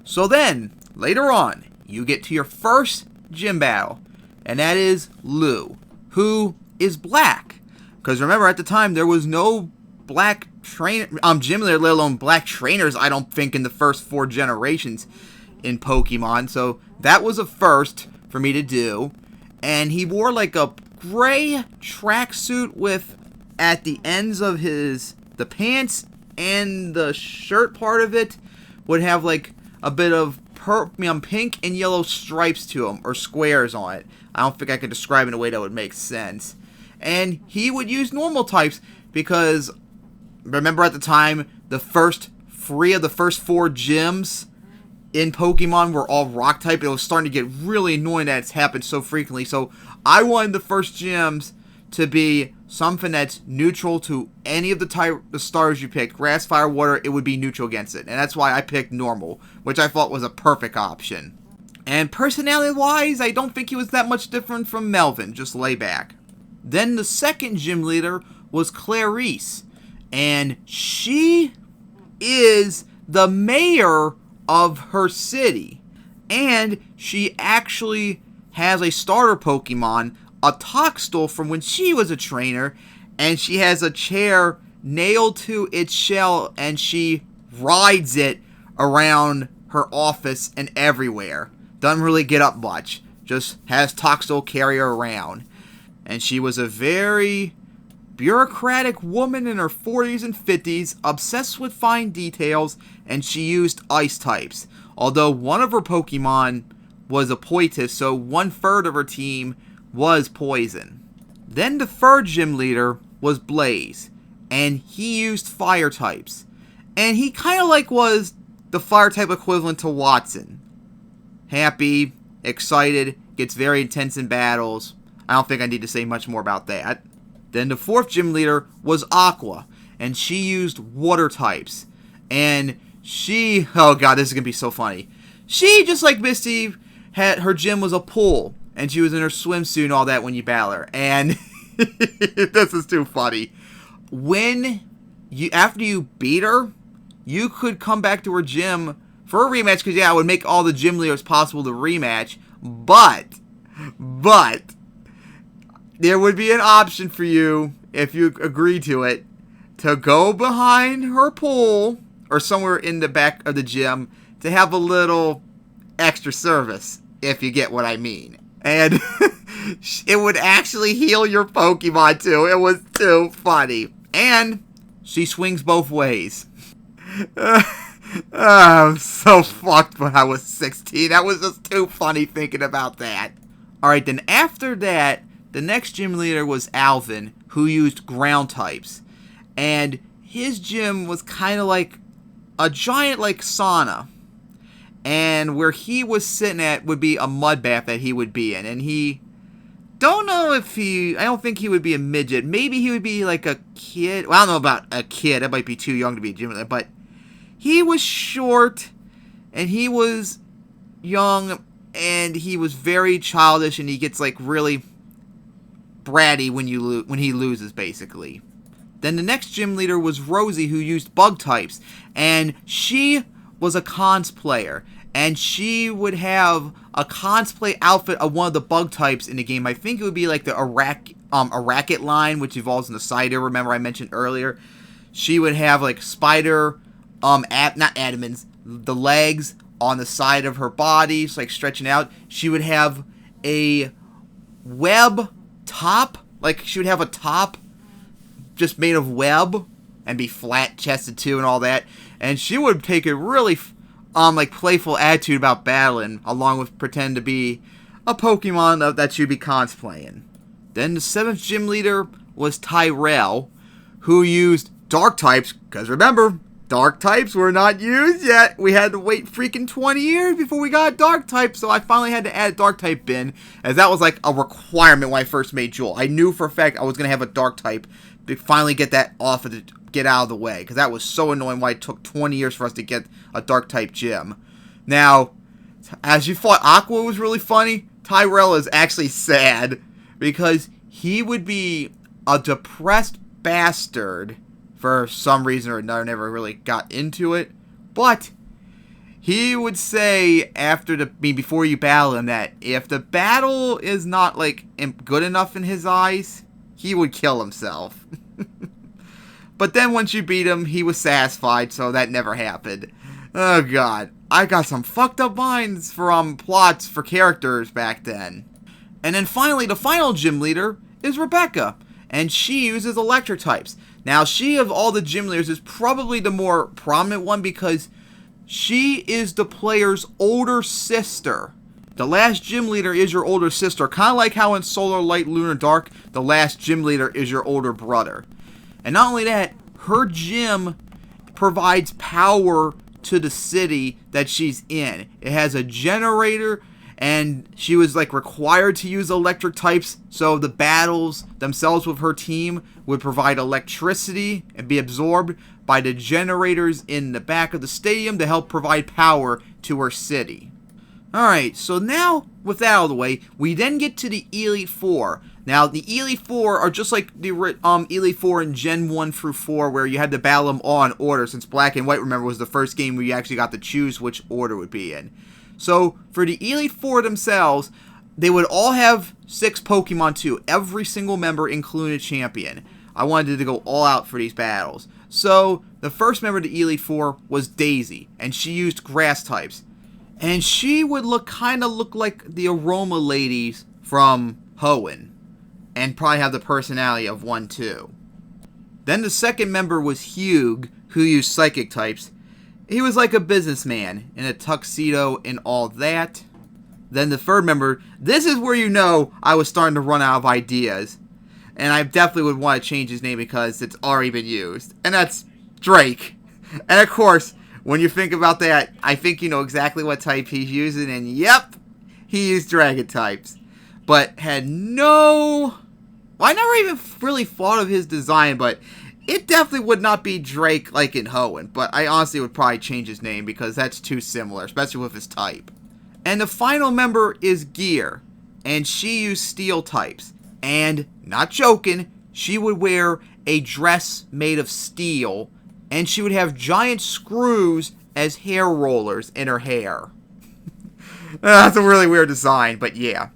So then, later on, you get to your first gym battle, and that is Lou, who is black. Because remember, at the time, there was no black gym leader, let alone black trainers, I don't think, in the first 4 generations in Pokemon. So that was a first for me to do. And he wore like a gray tracksuit with, at the ends of the pants and the shirt part of it, would have like a bit of pink and yellow stripes to them, or squares on it. I don't think I could describe it in a way that would make sense. And he would use normal types, because remember at the time, the first 3 of the first 4 gyms in Pokemon were all rock type. It was starting to get really annoying that it's happened so frequently. So I wanted the first gyms to be something that's neutral to any of the stars you pick. Grass, fire, water, it would be neutral against it. And that's why I picked normal, which I thought was a perfect option. And personality-wise, I don't think he was that much different from Melvin, just lay back. Then the second gym leader was Clarice. And she is the mayor of her city. And she actually has a starter Pokemon, a Toxtel, from when she was a trainer. And she has a chair nailed to its shell, and she rides it around her office and everywhere. Doesn't really get up much. Just has Toxtel carry her around. And she was a very bureaucratic woman in her 40s and 50s, obsessed with fine details, and she used ice types. Although one of her Pokemon was a Poitus, so 1/3 of her team was poison. Then the third gym leader was Blaze, and he used fire types. And he kind of like was the fire type equivalent to Watson. Happy, excited, gets very intense in battles. I don't think I need to say much more about that. Then the fourth gym leader was Aqua, and she used water types. And she, oh god, this is going to be so funny. She, just like Misty, her gym was a pool, and she was in her swimsuit and all that when you battle her. And this is too funny. After you beat her, you could come back to her gym for a rematch, because yeah, it would make all the gym leaders possible to rematch, but there would be an option for you, if you agree to it, to go behind her pool, or somewhere in the back of the gym, to have a little extra service, if you get what I mean. And it would actually heal your Pokemon too. It was too funny. And she swings both ways. I'm so fucked when I was 16. That was just too funny thinking about that. Alright, then after that, the next gym leader was Alvin, who used ground types. And his gym was kind of like a giant like sauna. And where he was sitting at would be a mud bath that he would be in. And I don't think he would be a midget. Maybe he would be like a kid. Well, I don't know about a kid. That might be too young to be a gym leader. But he was short, and he was young, and he was very childish, and he gets like really bratty when he loses, basically. Then the next gym leader was Rosie, who used bug types, and she was a cosplayer, and she would have a cosplay outfit of one of the bug types in the game. I think it would be like the Aracket line, which evolves into Cider. Remember I mentioned earlier? She would have like spider, not adamants, the legs on the side of her body, so like stretching out. She would have a web top, like she would have a top just made of web and be flat chested too and all that. And she would take a really like playful attitude about battling, along with pretend to be a Pokemon that she'd be cosplaying. Then the seventh gym leader was Tyrell, who used dark types, because remember, dark types were not used yet. We had to wait freaking 20 years before we got a dark type, so I finally had to add a dark type bin, as that was like a requirement when I first made Jewel. I knew for a fact I was going to have a dark type to finally get that get out of the way, because that was so annoying why it took 20 years for us to get a dark type gym. Now, as you thought Aqua was really funny, Tyrell is actually sad, because he would be a depressed bastard for some reason or another. Never really got into it, but he would say before you battle him, that if the battle is not like good enough in his eyes, he would kill himself. But then once you beat him, he was satisfied, so that never happened. Oh god, I got some fucked up minds for plots for characters back then. And then finally, the final gym leader is Rebecca, and she uses electric types. Now, she of all the gym leaders is probably the more prominent one, because she is the player's older sister. The last gym leader is your older sister, kind of like how in Solar Light, Lunar Dark, the last gym leader is your older brother. And not only that, her gym provides power to the city that she's in. It has a generator, and she was like required to use electric types, so the battles themselves with her team would provide electricity and be absorbed by the generators in the back of the stadium to help provide power to her city. Alright, so now, with that out of the way, we then get to the Elite Four. Now, the Elite Four are just like the Elite Four in Gen 1 through 4, where you had to battle them all in order, since Black and White, remember, was the first game where you actually got to choose which order it would be in. So, for the Elite Four themselves, they would all have 6 Pokemon too, every single member, including a champion. I wanted to go all out for these battles. So, the first member of the Elite Four was Daisy, and she used grass types. And she would kind of look like the Aroma ladies from Hoenn, and probably have the personality of one too. Then the second member was Hugh, who used psychic types. He was like a businessman in a tuxedo and all that. Then the third member, this is where you know I was starting to run out of ideas. And I definitely would want to change his name because it's already been used. And that's Drake. And of course, when you think about that, I think you know exactly what type he's using. And yep, he used dragon types. But had no... Well, I never even really thought of his design, but it definitely would not be Drake like in Hoenn. But I honestly would probably change his name because that's too similar, especially with his type. And the final member is Gear, and she used steel types. And, not joking, she would wear a dress made of steel, and she would have giant screws as hair rollers in her hair. That's a really weird design, but yeah.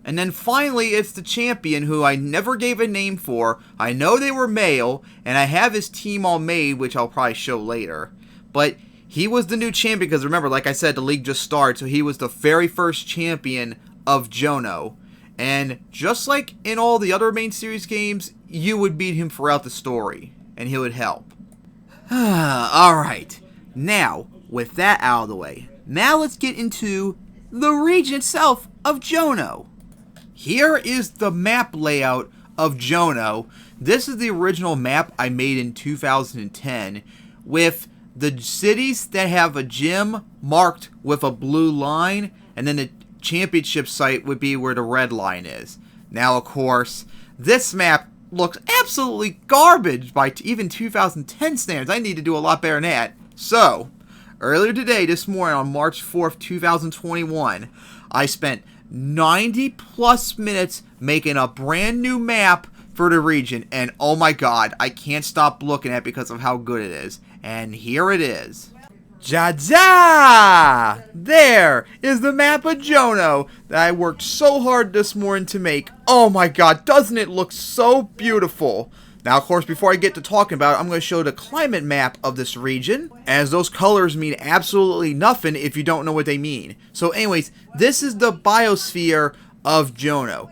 And then finally, it's the champion, who I never gave a name for. I know they were male, and I have his team all made, which I'll probably show later. But he was the new champion, because remember, like I said, the league just started, so he was the very first champion of Johno. And just like in all the other main series games, you would beat him throughout the story, and he would help. Alright, now, with that out of the way, now let's get into the region itself of Johno. Here is the map layout of Johno. This is the original map I made in 2010, with the cities that have a gym marked with a blue line, and then the championship site would be where the red line is. Now, of course, this map looks absolutely garbage by even 2010 standards. I need to do a lot better than that. So, earlier today, this morning on March 4th, 2021, I spent 90 plus minutes making a brand new map for the region, and oh my god, I can't stop looking at it because of how good it is. And here it is. Ja! There is the map of Johno that I worked so hard this morning to make. Oh my god, doesn't it look so beautiful? Now, of course, before I get to talking about it, I'm going to show the climate map of this region, as those colors mean absolutely nothing if you don't know what they mean. So anyways, this is the biosphere of Johno.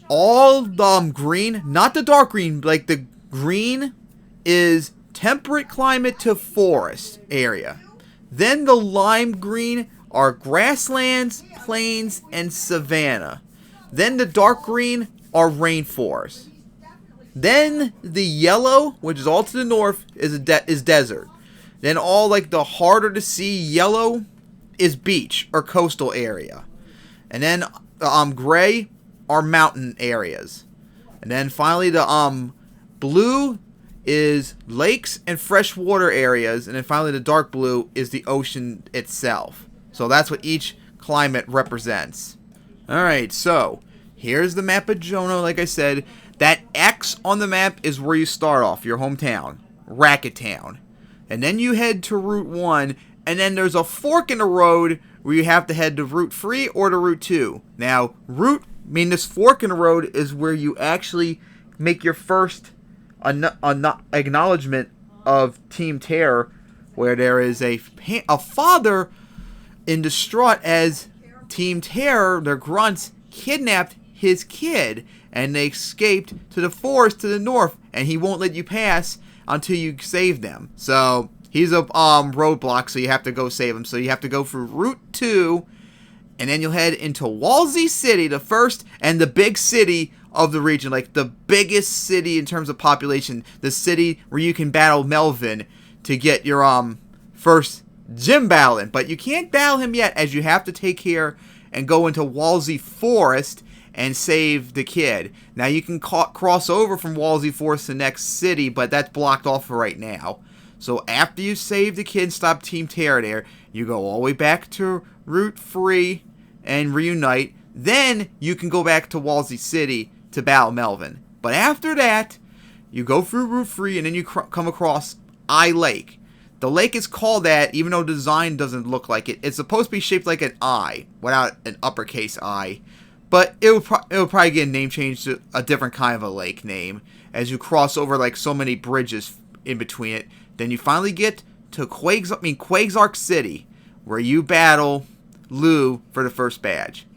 All the green, not the dark green, like the green is temperate climate to forest area. Then the lime green are grasslands, plains, and savanna. Then the dark green are rainforests. Then the yellow, which is all to the north, is desert. Then all like the harder to see yellow is beach or coastal area. And then gray are mountain areas. And then finally the blue is lakes and freshwater areas. And then finally the dark blue is the ocean itself. So that's what each climate represents. Alright, so here's the map of Johno, like I said. That X on the map is where you start off, your hometown, Racket Town. And then you head to Route 1, and then there's a fork in the road where you have to head to Route 3 or to Route 2. Now, this fork in the road is where you actually make your first acknowledgement of Team Terror, where there is a father in distraught as Team Terror, their grunts, kidnapped his kid, and they escaped to the forest to the north, and he won't let you pass until you save them. So he's a roadblock, so you have to go save him. So you have to go through Route 2, and then you'll head into Walsey City, the first and the big city of the region, like the biggest city in terms of population, the city where you can battle Melvin to get your first gym battle in. But you can't battle him yet, as you have to take care and go into Walsey Forest and save the kid. Now you can cross over from Walsey Forest to the next city, but that's blocked off for right now. So after you save the kid and stop Team Terror there, you go all the way back to Route 3 and reunite. Then you can go back to Walsey City to battle Melvin. But after that, you go through Route 3 and then you come across Eye Lake. The lake is called that even though the design doesn't look like it. It's supposed to be shaped like an eye without an uppercase I. But it would probably get a name change to a different kind of a lake name as you cross over like so many bridges in between it. Then you finally get to Quagsark City, where you battle Lou for the first badge.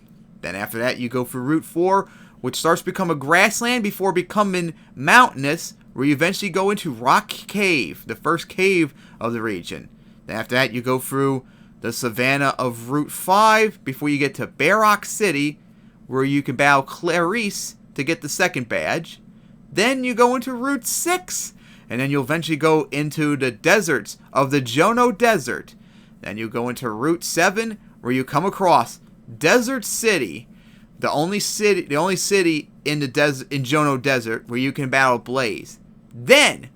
Then after that, you go through Route 4, which starts to become a grassland before becoming mountainous, where you eventually go into Rock Cave, the first cave of the region. Then after that, you go through the savanna of Route 5 before you get to Barrock City, where you can battle Clarice to get the second badge. Then you go into Route 6, and then you'll eventually go into the deserts of the Johno Desert. Then you go into Route 7, where you come across Desert City, the only city in the desert, in Johto Desert, where you can battle Blaze. Then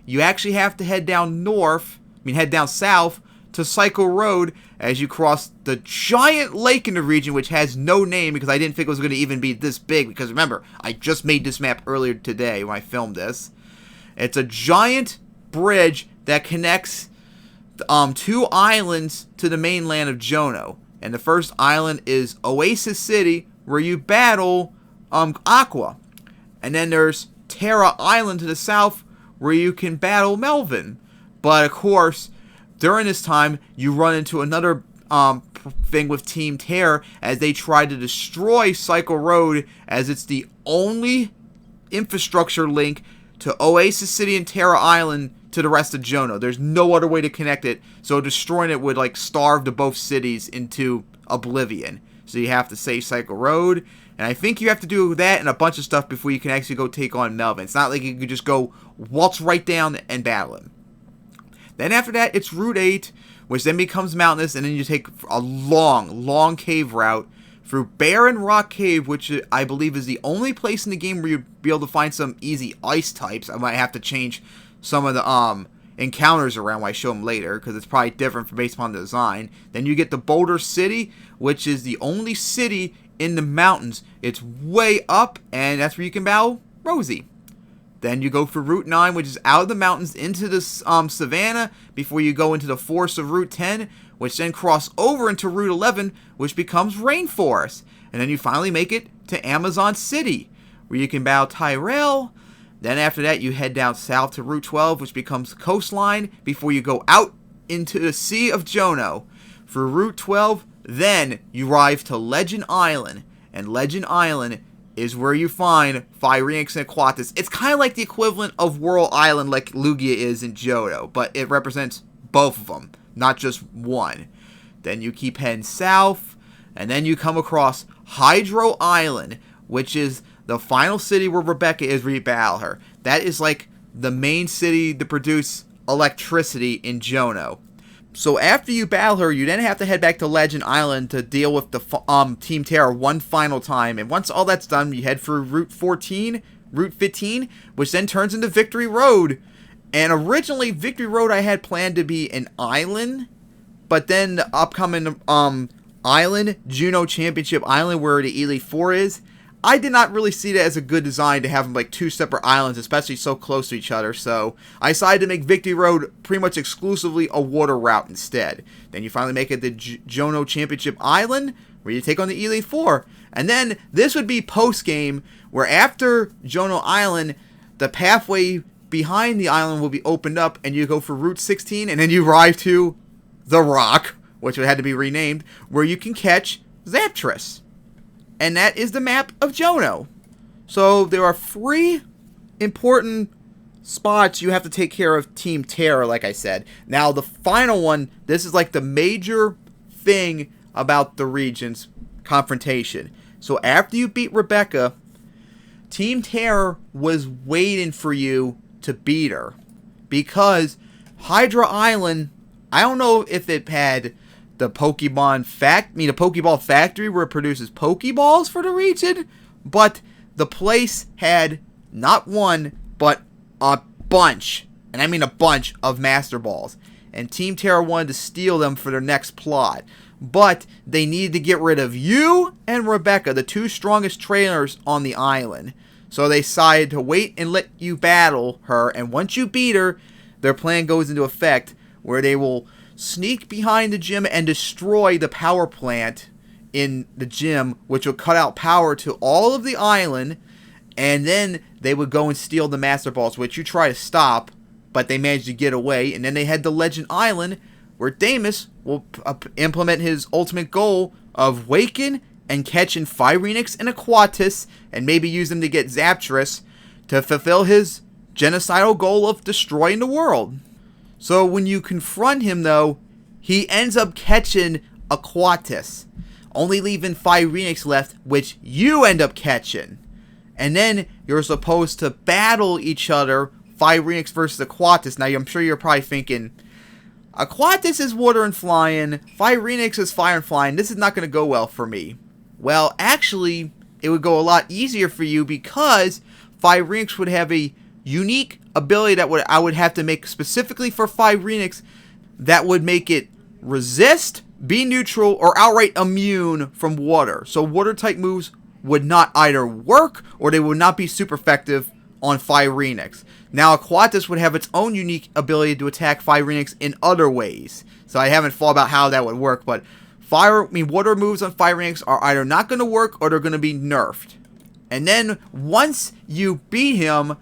you actually have to head down south to Cycle Road as you cross the giant lake in the region, which has no name because I didn't think it was going to even be this big. Because remember, I just made this map earlier today when I filmed this. It's a giant bridge that connects two islands to the mainland of Johto. And the first island is Oasis City, where you battle Aqua. And then there's Terra Island to the south, where you can battle Melvin. But of course, during this time, you run into another thing with Team Terra as they try to destroy Cycle Road, as it's the only infrastructure link to Oasis City and Terra Island to the rest of Johto. There's no other way to connect it, so destroying it would like starve the both cities into oblivion. So you have to save Cycle Road, and I think you have to do that and a bunch of stuff before you can actually go take on Melvin. It's not like you could just go waltz right down and battle him. Then after that, it's Route 8, which then becomes mountainous, and then you take a long cave route through Barren Rock Cave, which I believe is the only place in the game where you'll be able to find some easy ice types. I might have to change some of the encounters around when I show them later, because it's probably different based upon the design. Then you get the Boulder City, which is the only city in the mountains. It's way up, and that's where you can battle Rosie. Then you go for Route 9, which is out of the mountains into the savannah, before you go into the forest of Route 10, which then cross over into Route 11, which becomes Rainforest. And then you finally make it to Amazon City, where you can battle Tyrell. Then after that, you head down south to Route 12, which becomes Coastline, before you go out into the Sea of Johto. For Route 12, then you arrive to Legend Island, and Legend Island is where you find Phyrenix and Poitus. It's kind of like the equivalent of Whirl Island like Lugia is in Johto, but it represents both of them, not just one. Then you keep heading south, and then you come across Hydro Island, which is the final city where Rebecca is, where you battle her. That is like the main city to produce electricity in Johto. So after you battle her, you then have to head back to Legend Island to deal with the Team Terra one final time. And once all that's done, you head for Route 15, which then turns into Victory Road. And originally, Victory Road I had planned to be an island, but then the upcoming island, Juno Championship Island, where the Elite Four is, I did not really see that as a good design to have them like two separate islands, especially so close to each other. So I decided to make Victory Road pretty much exclusively a water route instead. Then you finally make it to Johto Championship Island, where you take on the Elite Four. And then this would be post-game, where after Johto Island, the pathway behind the island will be opened up, and you go for Route 16, and then you arrive to The Rock, which had to be renamed, where you can catch Zapdos. And that is the map of Johto. So there are 3 important spots you have to take care of Team Terra, like I said. Now the final one, this is like the major thing about the region's confrontation. So after you beat Rebecca, Team Terra was waiting for you to beat her. Because Hydra Island, I don't know if it had the Pokeball factory where it produces Pokeballs for the region, but the place had not one, but a bunch, and I mean a bunch of Master Balls, and Team Terra wanted to steal them for their next plot, but they needed to get rid of you and Rebecca, the 2 strongest trainers on the island, so they decided to wait and let you battle her, and once you beat her, their plan goes into effect, where they will sneak behind the gym and destroy the power plant in the gym, which will cut out power to all of the island, and then they would go and steal the Master Balls, which you try to stop, but they managed to get away, and then they head to Legend Island, where Damus will implement his ultimate goal of waking and catching Phyrenix and Poitus, and maybe use them to get Zapdos to fulfill his genocidal goal of destroying the world. So when you confront him, though, he ends up catching a Poitus, only leaving Phyrenix left, which you end up catching. And then you're supposed to battle each other, Phyrenix versus a Poitus. Now, I'm sure you're probably thinking, Poitus is water and flying. Phyrenix is fire and flying. This is not going to go well for me. Well, actually, it would go a lot easier for you because Phyrenix would have a unique ability that I would have to make specifically for Phyrenix that would make it resist, be neutral, or outright immune from water. So water type moves would not either work or they would not be super effective on Phyrenix. Now, Poitus would have its own unique ability to attack Phyrenix in other ways. So I haven't thought about how that would work, but water moves on Phyrenix are either not going to work or they're going to be nerfed. And then once you beat him,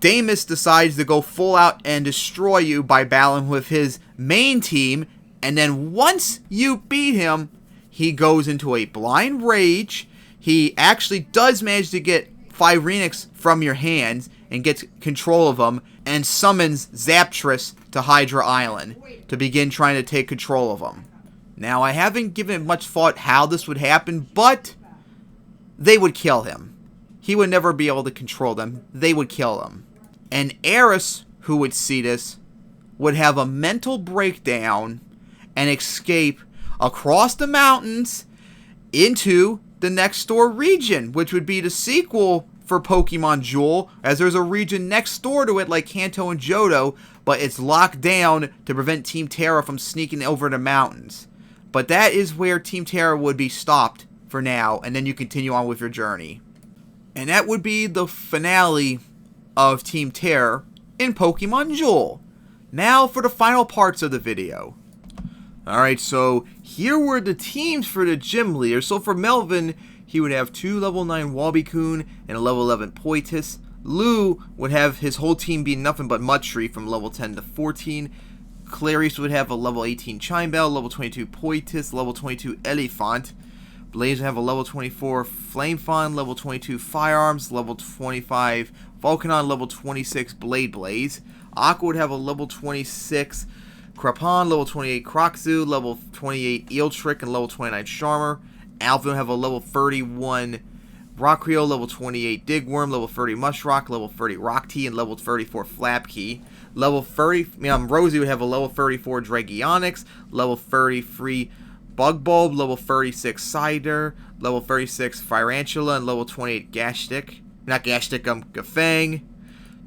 Damus decides to go full out and destroy you by battling with his main team. And then once you beat him, he goes into a blind rage. He actually does manage to get Phyrenix from your hands and gets control of him and summons Zaptress to Hydra Island to begin trying to take control of him. Now, I haven't given much thought how this would happen, but they would kill him. He would never be able to control them. They would kill him. And Eris, who would see this, would have a mental breakdown and escape across the mountains into the next door region, which would be the sequel for Pokemon Jewel, as there's a region next door to it like Kanto and Johto, but it's locked down to prevent Team Terra from sneaking over the mountains. But that is where Team Terra would be stopped for now, and then you continue on with your journey. And that would be the finale of Team Terra in Pokemon Jewel. Now for the final parts of the video. Alright, so here were the teams for the gym leaders. So for Melvin, he would have 2 level 9 Wobbycoon and a level 11 Poitus. Lou would have his whole team be nothing but Mudtree from level 10 to 14. Clarice would have a level 18 Chimebell, level 22 Poitus, level 22 Elephant. Blaze would have a level 24 Flamefawn, level 22 Firearms, level 25 Volcano, level 26 Blade Blaze. Aqua would have a level 26 Krapon, level 28 Kroczu, level 28 Eeltrick, and level 29 Charmer. Alvin would have a level 31 Rockrio, level 28 Digworm, level 30 Mushrock, level 30 Rocktea, and level 34 Flapkey. Level 30, Rosie would have a level 34 Dragonix, level 33 Bugbulb, level 36 Cider, level 36 Firantula, and level 28 Gafang.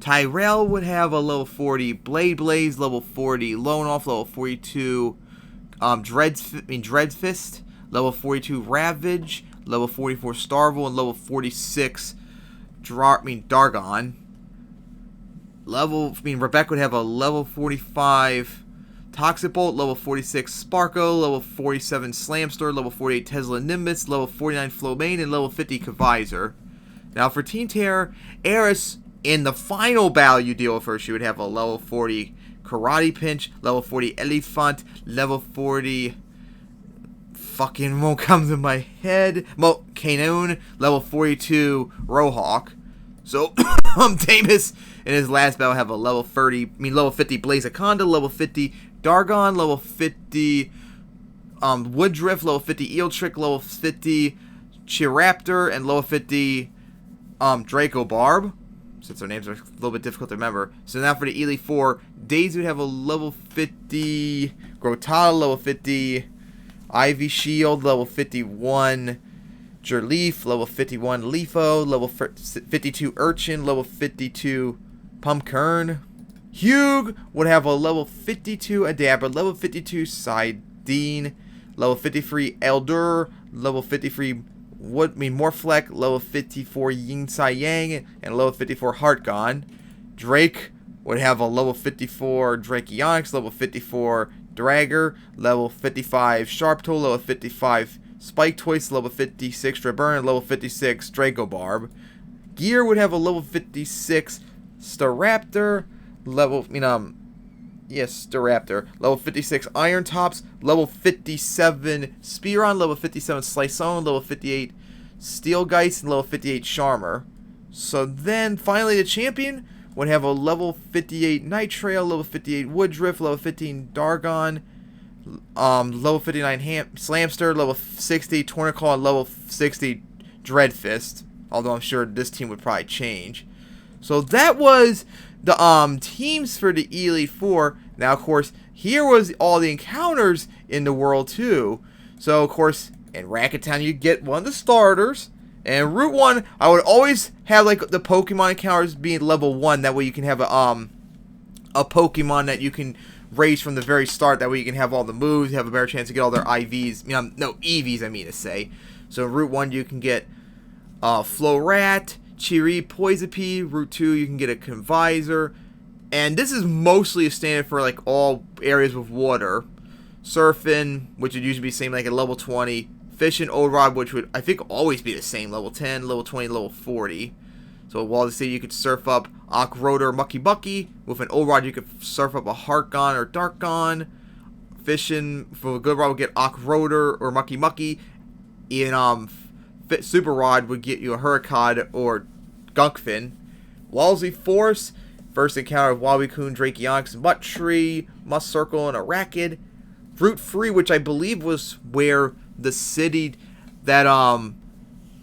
Tyrell would have a level 40 Blade Blaze, level 40 Lone Off, level 42 Dreadfist, level 42 Ravage, level 44 Starvel, and level 46 Dargon. Rebecca would have a level 45 Toxic Bolt, level 46 Sparko, level 47 Slamster, level 48 Tesla Nimbus, level 49 Flowbane, and level 50 Kavaiser. Now for Team Terror, Eris, in the final battle you deal with her, she would have a level 40 Karate Pinch, level 40 Elephant, level 40... fucking won't come to my head. Canoon, level 42 Rohawk. So, Damus in his last battle have a level 50 Blaziconda, level 50 Dargon, level 50 Woodrift, level 50 Eeltrick, level 50 Chiraptor, and level 50 Draco Barb, since their names are a little bit difficult to remember. So now for the Elite 4, Daisy would have a level 50 Grotala, level 50 Ivy Shield, level 51 Jerleaf, level 51 Leafo, level 52 Urchin, level 52 Pumpkern. Hugh would have a level 52 Adabra, level 52 Sidene, level 53 Eldur, level 53 Morphlek, level 54 Yin Sai Yang, and level 54 Heartgon. Drake would have a level 54 Dracoonix, level 54 Dragger, level 55 Sharptool, level 55 Spiketoys, level 56 Draburn, and level 56 Dracobarb. Gear would have a level 56 Staraptor, Staraptor, level 56 Iron Tops, level 57 Spearon, level 57 Sliceon, level 58 Steelgeist, and level 58 Charmer. So then, finally, the champion would have a level 58 Nitrail, level 58 Woodrift, level 15 Dargon, level 59 Slamster, level 60 Tornaclaw, and level 60 Dreadfist. Although I'm sure this team would probably change. So that was the teams for the Elite Four. Now, of course, here was all the encounters in the world too. So, of course, in Racket Town, you get one of the starters. And Route 1, I would always have like the Pokemon encounters being level 1. That way you can have a Pokemon that you can raise from the very start. That way you can have all the moves, you have a better chance to get all their IVs. No, EVs, I mean to say. So in Route 1, you can get Florat, Chiri, Poisopi. Route 2, you can get a Convisor. And this is mostly a standard for like all areas with water. Surfing, which would usually be the same like at level 20. Fishing, Old Rod, which would, I think, always be the same. Level 10, level 20, level 40. So at Walden City, you could surf up Rotor or Mucky Bucky. With an Old Rod, you could surf up a Heartgon or Darkgon. Fishing, for a good rod, would get Rotor or Mucky Mucky. In Super Rod would get you a Hurricane or Gunkfin. Walsey Force, first encounter of Wabikun, Drakeonix, Mutt Tree, Must Circle, and a Racket. Route 3, which I believe was where the city that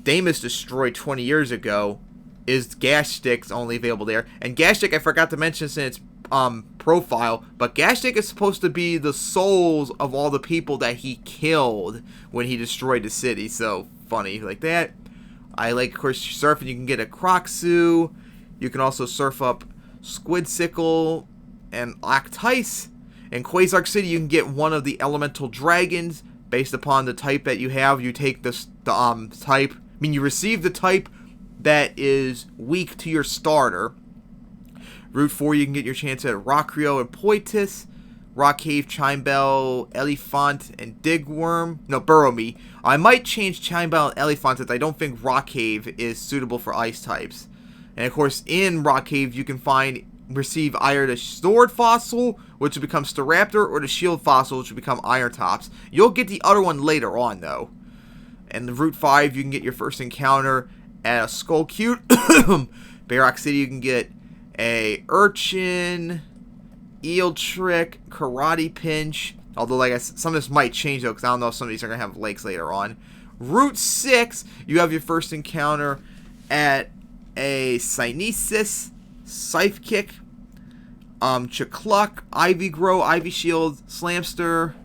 Damus destroyed 20 years ago, is Gas Stick's only available there. And Gas Stick, I forgot to mention this in its profile, but Gas Stick is supposed to be the souls of all the people that he killed when he destroyed the city. So funny like that. I like, of course, surfing. You can get a Kroczu. You can also surf up Squidsickle and Octice. In Quasark City, you can get one of the elemental dragons. Based upon the type that you have, you take the type. I mean, you receive the type that is weak to your starter. Route 4, you can get your chance at Rockrio and Poitus. Rock Cave, Chimebell, Elephant, and Digworm. No, Burrowme. I might change Chimebell and Elephant since I don't think Rock Cave is suitable for ice types. And of course, in Rock Cave, you can receive either the Sword Fossil, which will become Staraptor, or the Shield Fossil, which will become Iron Tops. You'll get the other one later on, though. And the Route 5, you can get your first encounter at a Skullcute. Bayrock City, you can get a Urchin, Eel Trick, Karate Pinch. Although, like some of this might change, though, because I don't know if some of these are going to have legs later on. Route 6, you have your first encounter at a Synesis, Scythe Kick, Chicluck, Ivy Grow, Ivy Shield, Slamster,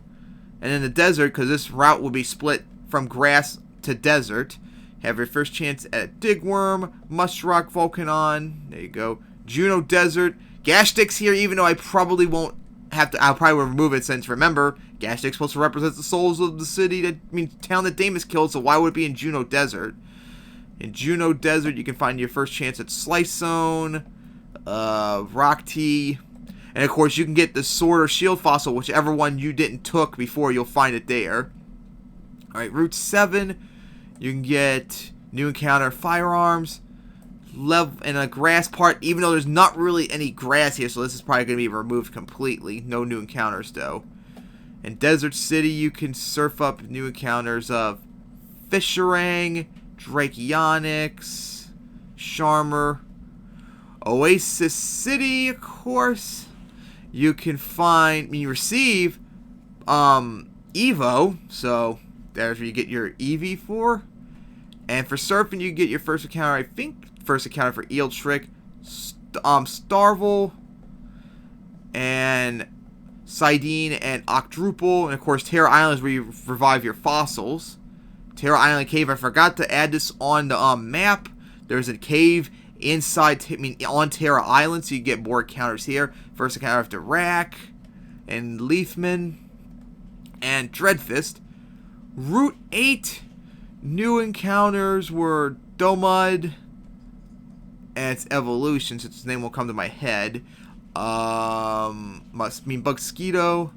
and in the desert, because this route will be split from grass to desert, have your first chance at Digworm, Mustrock, Volcano, there you go, Juno Desert, Gas Stick's here, even though I probably won't have to, I'll probably remove it since, remember, Gas Stick's supposed to represent the souls of the city, town that Damus killed, so why would it be in Juno Desert? In Juno Desert, you can find your first chance at Slice Zone, Rock Tea, and of course you can get the Sword or Shield Fossil, whichever one you didn't took before, you'll find it there. Alright, Route 7, you can get new encounter Firearms, and a grass part, even though there's not really any grass here, so this is probably going to be removed completely. No new encounters though. In Desert City, you can surf up new encounters of Fisherang, Drakeonix, Charmer. Oasis City, of course, you can you receive Evo, so there's where you get your EV for. And for surfing, you get your first encounter, I think, first encounter for Eel Trick, Starvel, and Sidene, and Octruple. And of course, Terra Island is where you revive your fossils. Terra Island Cave, I forgot to add this on the map. There's a cave inside, on Terra Island, so you get more encounters here. First encounter after Rack, and Leafman, and Dreadfist. Route 8, new encounters were Domud, and its evolution, since its name will come to my head. Must mean Bugskeeto.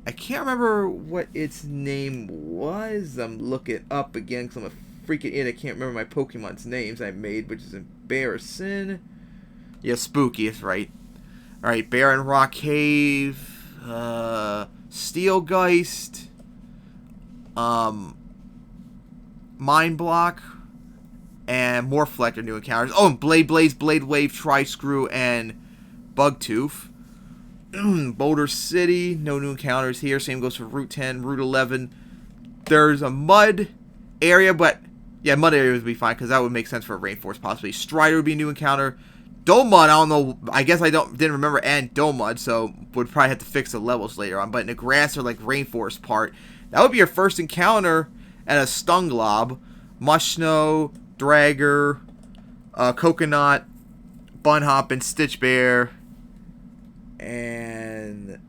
I can't remember what its name was. I'm looking up again because I'm a freaking idiot. I can't remember my Pokemon's names I made, which is embarrassing. Yeah, Spooky is right. Alright, Baron Rock Cave, Steelgeist, Mind Block, and Morphlect are new encounters. Oh, and Blade Blaze, Blade Wave, Tri-Screw, and Bugtooth. Boulder City, no new encounters here. Same goes for Route 10, Route 11. There's a mud area, but yeah, mud area would be fine because that would make sense for a Rainforest possibly. Strider would be a new encounter. Domud, I don't know. I guess I didn't remember and Domud, so would probably have to fix the levels later on. But in the grass or like rainforest part, that would be your first encounter at a Stunglob, Mushsnow, Dragger, Coconut, Bunhop, and Stitch Bear, and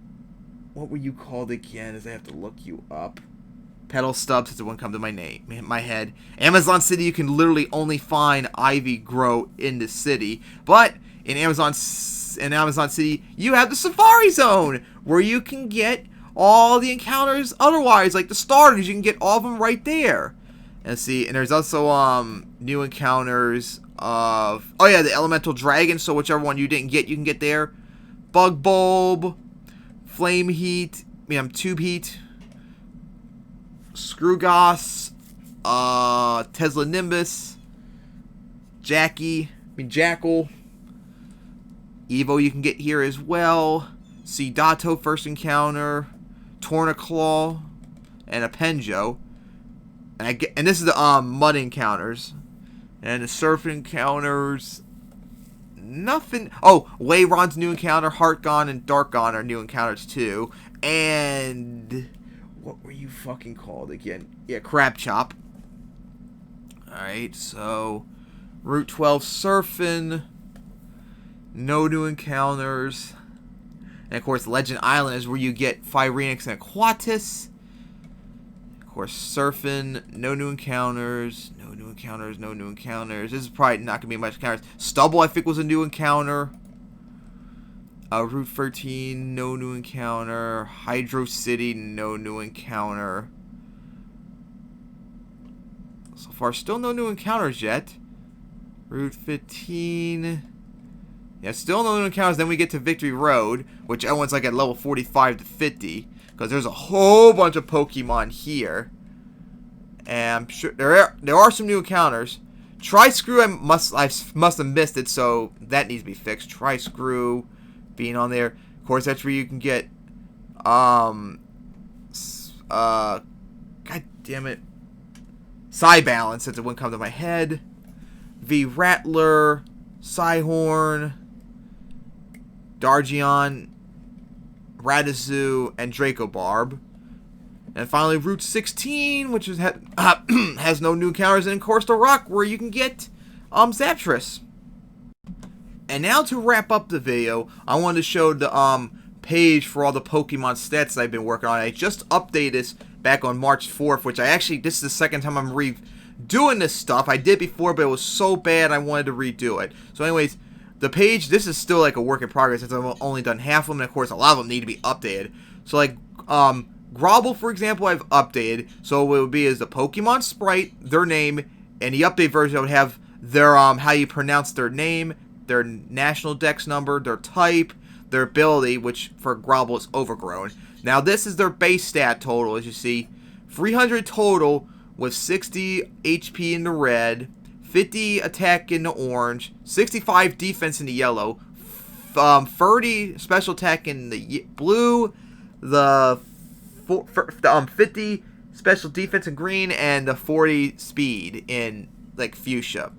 what were you called again? As I have to look you up. Petal Stubs is the one come to my head. Amazon City, you can literally only find Ivy grow in the city, but in Amazon City, you have the Safari Zone where you can get all the encounters. Otherwise, like the starters, you can get all of them right there. And see, and there's also new encounters of the Elemental Dragon. So whichever one you didn't get, you can get there. Bug Bulb, Flame Heat, Tube Heat. Screwgoss, Tesla Nimbus, Jackal, Evo you can get here as well. Seedato first encounter, Tornaclaw, and a Penjo. And this is the mud encounters. And the surf encounters, nothing. Oh, Wayron's new encounter, Heartgon and Darkgon are new encounters too. And what were you fucking called again? Yeah, Crab Chop. Alright, so Route 12 Surfin'. No new encounters. And of course, Legend Island is where you get Phyrenix and Poitus. Of course, Surfin'. No new encounters. No new encounters. No new encounters. This is probably not going to be much encounters. Stubble, I think, was a new encounter. Route 13, no new encounter. Hydro City, no new encounter. So far, still no new encounters yet. Route 15. Yeah, still no new encounters. Then we get to Victory Road, which everyone's like at level 45 to 50. Because there's a whole bunch of Pokemon here. And I'm sure there are some new encounters. Tri-Screw, I must have missed it, so that needs to be fixed. Tri-Screw being on there. Of course, that's where you can get god damn it, Psybalance, since it wouldn't come to my head. V Rattler, Psyhorn, Dargion, Radizu, and Dracobarb. And finally, Route 16, which is has no new encounters, and of course the Rock, where you can get Zaptress. And now to wrap up the video, I wanted to show the page for all the Pokemon stats that I've been working on. I just updated this back on March 4th, which this is the second time I'm redoing this stuff. I did before, but it was so bad I wanted to redo it. So anyways, the page, this is still like a work in progress since I've only done half of them, and of course a lot of them need to be updated. So like, Grobble, for example, I've updated. So what it would be is the Pokemon sprite, their name, and the update version would have their, how you pronounce their name, their national dex number, their type, their ability, which for Grobble is Overgrown. Now this is their base stat total, as you see. 300 total with 60 HP in the red, 50 attack in the orange, 65 defense in the yellow, 30 special attack in the blue, the 50 special defense in green, and the 40 speed in like fuchsia.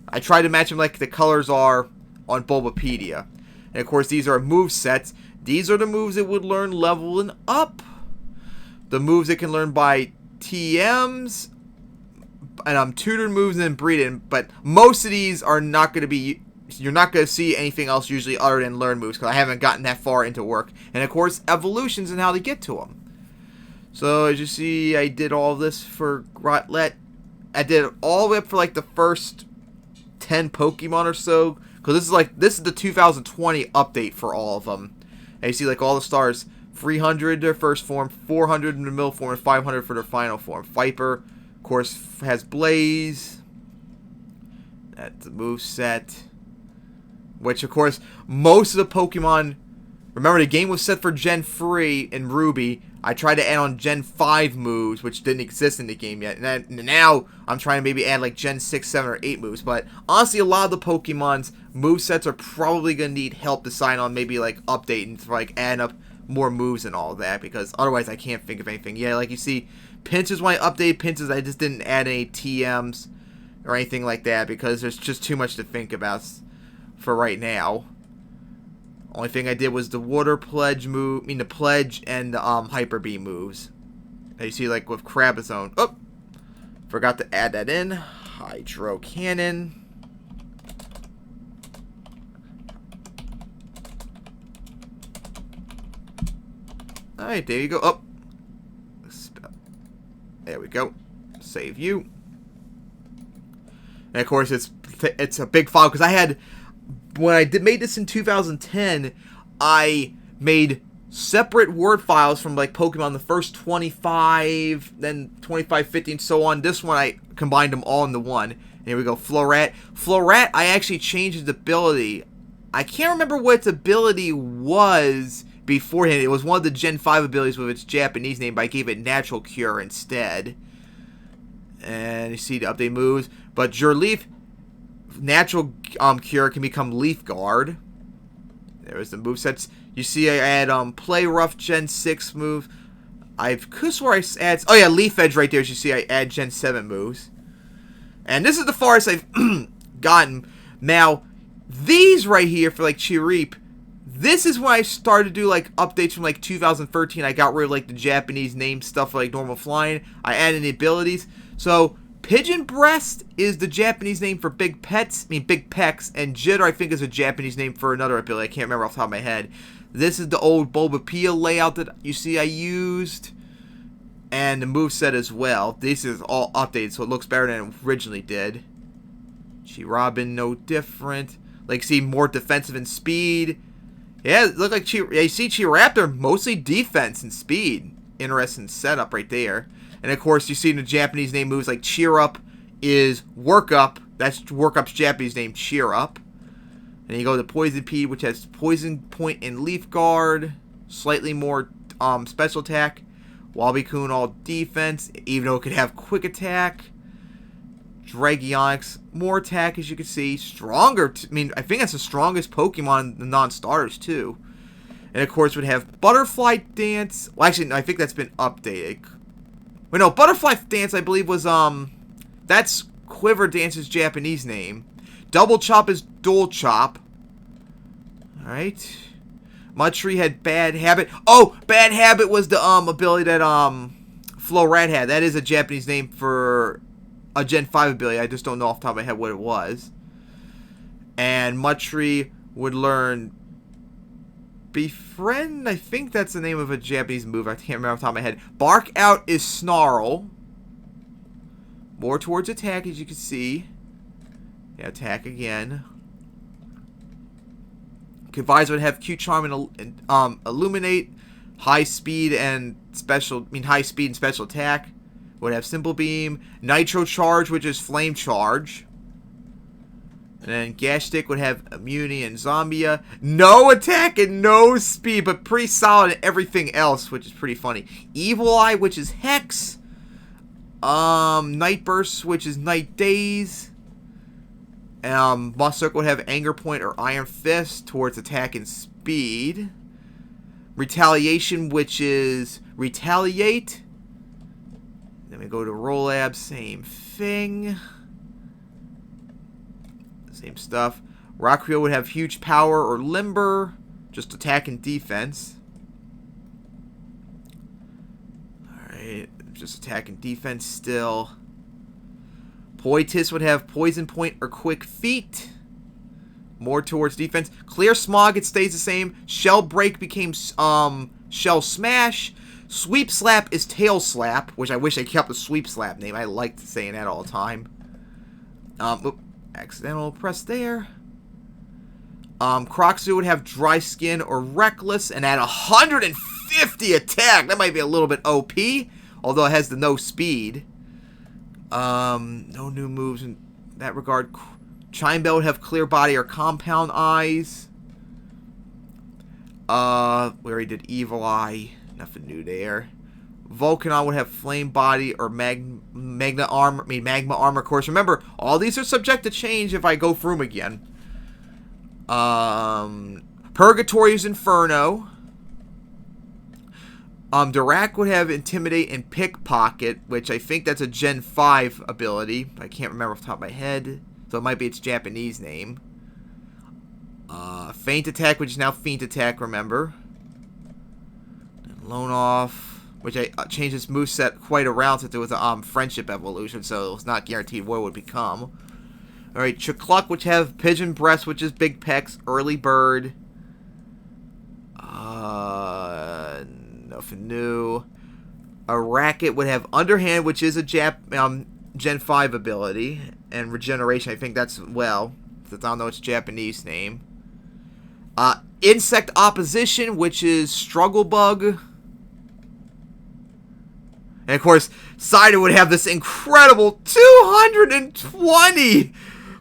I tried to match them like the colors are on Bulbapedia. And of course, these are move sets. These are the moves it would learn leveling up. The moves it can learn by TMs. And tutored moves and then breeding. But most of these are not going to be... You're not going to see anything else usually other than learn moves, because I haven't gotten that far into work. And of course, evolutions and how to get to them. So as you see, I did all this for Grotlet. I did it all the way up for like the first 10 Pokemon or so. Because this is the 2020 update for all of them. And you see like all the stars, 300 their first form, 400 in the middle form, and 500 for their final form. Viper, of course, has Blaze. That's the move set. Which, of course, most of the Pokemon... Remember, the game was set for Gen 3 in Ruby. I tried to add on Gen 5 moves, which didn't exist in the game yet. And now, I'm trying to maybe add like Gen 6, 7, or 8 moves. But honestly, a lot of the Pokemon's movesets are probably going to need help to sign on, maybe like updating to like add up more moves and all that. Because otherwise, I can't think of anything. Yeah, like you see, Pinsches, when I updated Pinsches, I just didn't add any TMs or anything like that. Because there's just too much to think about. for right now. Only thing I did was the water pledge move, the pledge and the hyper beam moves. Now you see, like with Crabazone. Oh, forgot to add that in. Hydro cannon. All right, there you go. Oh, there we go. Save you. And of course, it's a big file because I had, when I made this in 2010, I made separate word files from like Pokemon, the first 25, then 25, 50, and so on. This one I combined them all into one. And here we go, Florat. Florat, I actually changed its ability. I can't remember what its ability was beforehand. It was one of the Gen 5 abilities with its Japanese name, but I gave it Natural Cure instead. And you see the update moves. But Jurleaf, Natural Cure can become Leaf Guard. There's the movesets. You see I add Play Rough Gen 6 moves. I could swear I add... Oh yeah, Leaf Edge right there. As you see, I add Gen 7 moves. And this is the farthest I've gotten. Now, these right here for like Chirip, this is when I started to do like updates from like 2013. I got rid of like the Japanese name stuff for like normal flying. I added the abilities. So, Pigeon Breast is the Japanese name for big pets, big pecs, and Jitter I think is a Japanese name for another ability. I can't remember off the top of my head. This is the old Bulbapedia layout that you see I used, and the moveset as well. This is all updated, so it looks better than it originally did. Chirobin, no different. Like, see, more defensive and speed. Yeah, it look like you see Chiraptor, mostly defense and speed. Interesting setup right there. And of course, you see in the Japanese name moves like Cheer Up is Work Up. That's Work Up's Japanese name, Cheer Up. And you go to Poison Pea, which has Poison Point and Leaf Guard. Slightly more special attack. Wabikun all defense, even though it could have quick attack. Dragonix, more attack as you can see. Stronger, I think that's the strongest Pokemon in the non-starters too. And of course, would have Butterfly Dance. Well, actually, no, I think that's been updated. Wait, no, Butterfly Dance, I believe, was, that's Quiver Dance's Japanese name. Double Chop is Dual Chop. Alright. Mudtree had Bad Habit. Oh, Bad Habit was the, ability that, Florat had. That is a Japanese name for a Gen 5 ability. I just don't know off the top of my head what it was. And Mudtree would learn Befriend, I think that's the name of a Japanese move. I can't remember off the top of my head. Bark Out is Snarl. More towards attack, as you can see. Yeah, attack again. Convisor would have Q Charm and Illuminate. High speed and special. High speed and special attack. Would have Simple Beam. Nitro Charge, which is Flame Charge. And then Gash Stick would have Immunity and Zombia. No attack and no speed, but pretty solid in everything else, which is pretty funny. Evil Eye, which is Hex. Night Burst, which is Night Daze. Moss Circle would have Anger Point or Iron Fist towards attack and speed. Retaliation, which is Retaliate. Then we go to Rollab, same thing. Same stuff. Rockrio would have Huge Power or Limber. Just attack and defense. Alright. Just attack and defense still. Poitus would have Poison Point or Quick Feet. More towards defense. Clear Smog, it stays the same. Shell Break became Shell Smash. Sweep Slap is Tail Slap, which I wish I kept the Sweep Slap name. I liked saying that all the time. Accidental press there. Kroczu would have Dry Skin or Reckless and add 150 attack. That might be a little bit OP, although it has the no speed. No new moves in that regard. Chime Bell would have Clear Body or Compound Eyes. We already did Evil Eye. Nothing new there. Volcano would have Flame Body or Magma Armor. Of course. Remember, all these are subject to change if I go through them again. Purgatory's Inferno. Dirac would have Intimidate and Pickpocket, which I think that's a Gen 5 ability. I can't remember off the top of my head, so it might be its Japanese name. Feint Attack, which is now Feint Attack, remember. And Lone Off, which I changed its moveset quite around since it was a Friendship evolution, so it's not guaranteed what it would become. Alright, Chicluck, which have Pigeon Breast, which is Big Pecs, Early Bird. Nothing new. A Racket would have Underhand, which is a Gen 5 ability. And Regeneration, I think that's, well, since I don't know its Japanese name. Insect Opposition, which is Struggle Bug. And of course, Cider would have this incredible 220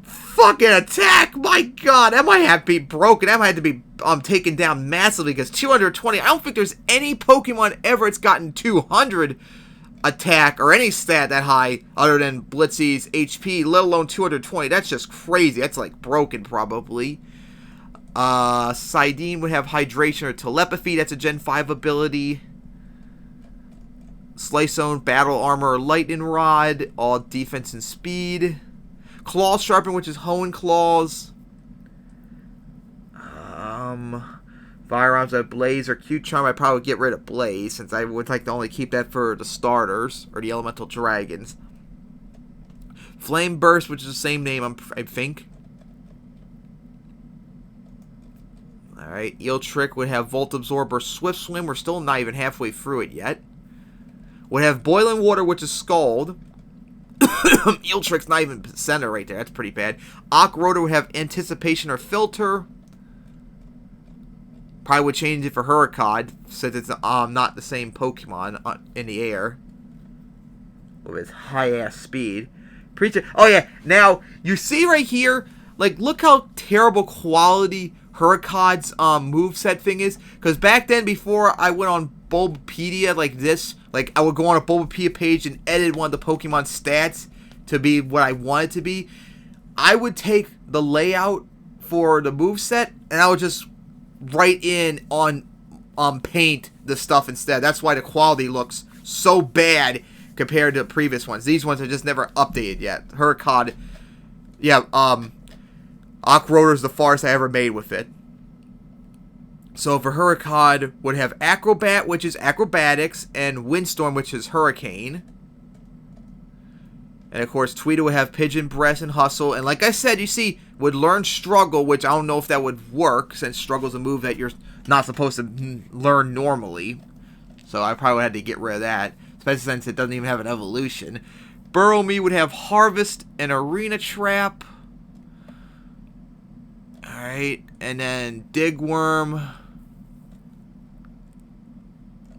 fucking attack. My god, that might have to be broken. That might have to be taken down massively, because 220, I don't think there's any Pokemon ever it's gotten 200 attack or any stat that high other than Blitzy's HP, let alone 220. That's just crazy. That's like broken probably. Sidene would have Hydration or Telepathy. That's a Gen 5 ability. Slice Zone, Battle Armor, or Lightning Rod, all defense and speed. Claw Sharpen, which is Hoenn Claws. Firearms like Blaze or Q-Charm. I'd probably get rid of Blaze, since I would like to only keep that for the starters, or the Elemental Dragons. Flame Burst, which is the same name, I think. Alright, Eel Trick would have Volt Absorb or Swift Swim. We're still not even halfway through it yet. Would have Boiling Water, which is Scald. Eel Trick's not even center right there. That's pretty bad. Rotor would have Anticipation or Filter. Probably would change it for Hurricane, since it's not the same Pokemon in the air. With its high-ass speed. Preacher. Oh, yeah. Now, you see right here, like, look how terrible quality Hurricane's moveset thing is. Because back then, before I went on Bulbapedia like this, like, I would go on a Bulbapedia page and edit one of the Pokemon stats to be what I want it to be. I would take the layout for the moveset, and I would just write in on Paint the stuff instead. That's why the quality looks so bad compared to previous ones. These ones are just never updated yet. Hurricane, yeah, Rotor's the farthest I ever made with it. So for Hurricane, would have Acrobat, which is Acrobatics, and Windstorm, which is Hurricane. And of course, Tweedle would have Pigeon Breast and Hustle. And like I said, you see, would learn Struggle, which I don't know if that would work, since Struggle's a move that you're not supposed to learn normally. So I probably had to get rid of that, especially since it doesn't even have an evolution. Burrow Me would have Harvest and Arena Trap. Alright, and then Digworm.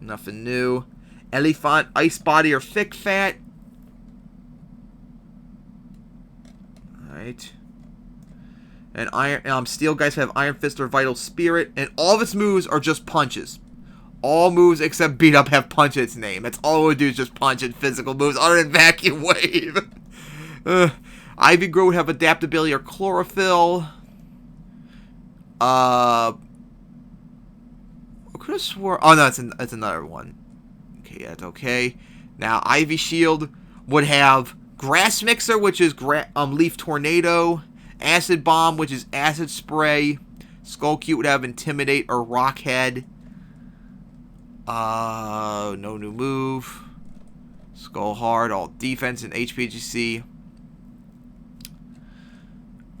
Nothing new. Elephant, Ice Body, or Thick Fat. Alright. And Steel Guys have Iron Fist or Vital Spirit. And all of its moves are just punches. All moves except Beat Up have punch in its name. That's all it would do, is just punch in physical moves other than Vacuum Wave. Ivy Grow would have Adaptability or Chlorophyll. I could have swore... Oh, no, it's another one. Okay, that's okay. Now, Ivy Shield would have Grass Mixer, which is Leaf Tornado. Acid Bomb, which is Acid Spray. Skullcute would have Intimidate or Rockhead. No new move. Skull Hard, all defense and HPGC.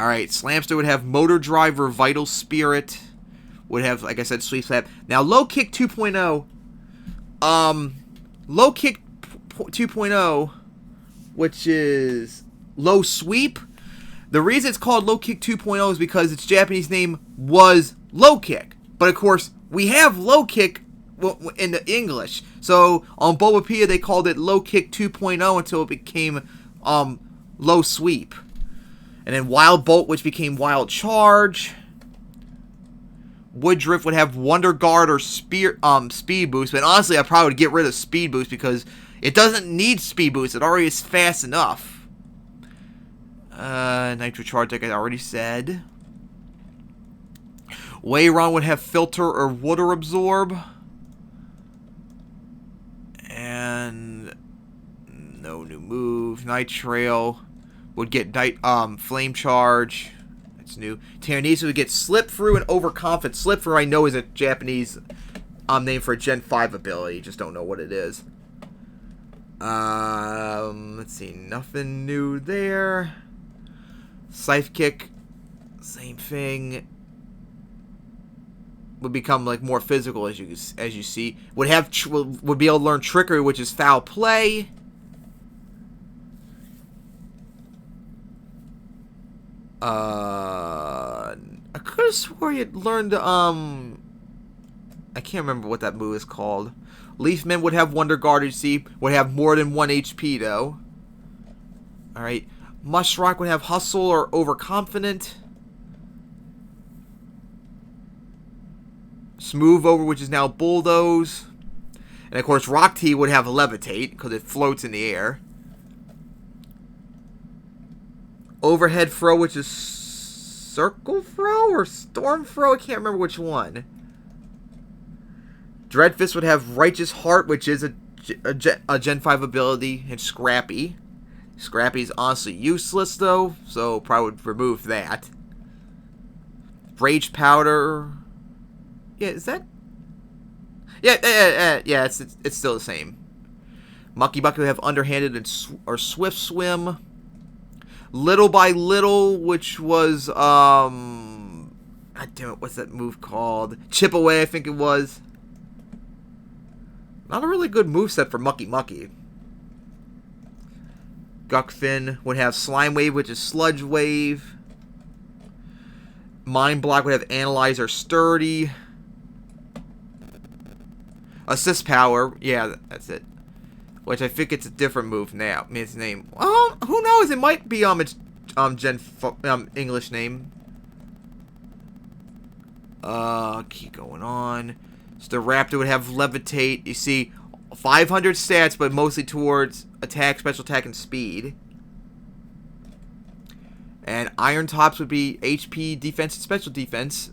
Alright, Slamster would have Motor Drive or Vital Spirit. Would have, like I said, Sweep Slap. Now, Low Kick 2.0. Low Kick 2.0, which is Low Sweep. The reason it's called Low Kick 2.0 is because its Japanese name was Low Kick. But, of course, we have Low Kick in the English. So, on Bulbapedia, they called it Low Kick 2.0 until it became Low Sweep. And then Wild Bolt, which became Wild Charge. Woodrift would have Wonder Guard or Speed Boost. But honestly, I probably would get rid of Speed Boost because it doesn't need Speed Boost. It already is fast enough. Nitro Charge, like I already said. Wayron would have Filter or Water Absorb. And no new move. Night Trail would get Flame Charge. That's new. Tyranisu would get Slip Through and Overconfident. Slip Through I know is a Japanese name for a Gen 5 ability. Just don't know what it is. Let's see. Nothing new there. Scythe Kick. Same thing. Would become like more physical as you see. Would be able to learn Trickery, which is Foul Play. I could have swore you learned I can't remember what that move is called. Leafman would have Wonder Guard, you see, would have more than 1 HP though. Alright. Mushrock would have Hustle or Overconfident. Smooth Over, which is now Bulldoze. And of course, Rock Tea would have Levitate, because it floats in the air. Overhead Throw, which is Circle Throw or Storm Throw? I can't remember which one. Dreadfist would have Righteous Heart, which is a Gen 5 ability, and Scrappy. Scrappy's honestly useless, though, so probably would remove that. Rage Powder. Yeah, is that? Yeah, it's still the same. Mucky Bucky would have Underhanded or Swift Swim. Little by Little, which was, God damn it, what's that move called? Chip Away, I think it was. Not a really good moveset for Mucky Mucky. Guckfin would have Slime Wave, which is Sludge Wave. Mind Block would have Analyze or Sturdy. Assist Power, yeah, that's it. Which I think it's a different move now. I mean, its name. Well, who knows? It might be its English name. Keep going on. So the Raptor would have Levitate. You see, 500 stats, but mostly towards attack, special attack, and speed. And Iron Tops would be HP, defense, and special defense.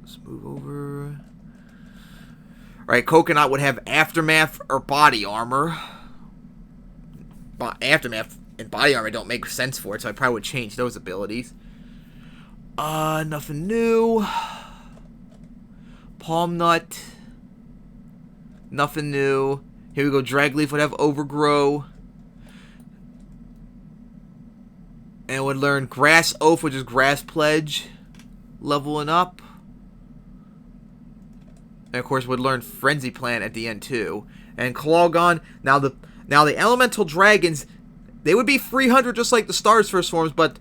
Let's move over. Alright, Coconut would have Aftermath or Body Armor. Aftermath and Body Armor don't make sense for it, so I probably would change those abilities. Nothing new. Palm Nut. Nothing new. Here we go, Dragleaf would have Overgrow. And would learn Grass Oath, which is Grass Pledge. Leveling up. And of course would learn Frenzy Plant at the end too. And Clawgon, now the elemental dragons, they would be 300 just like the Stars first forms, but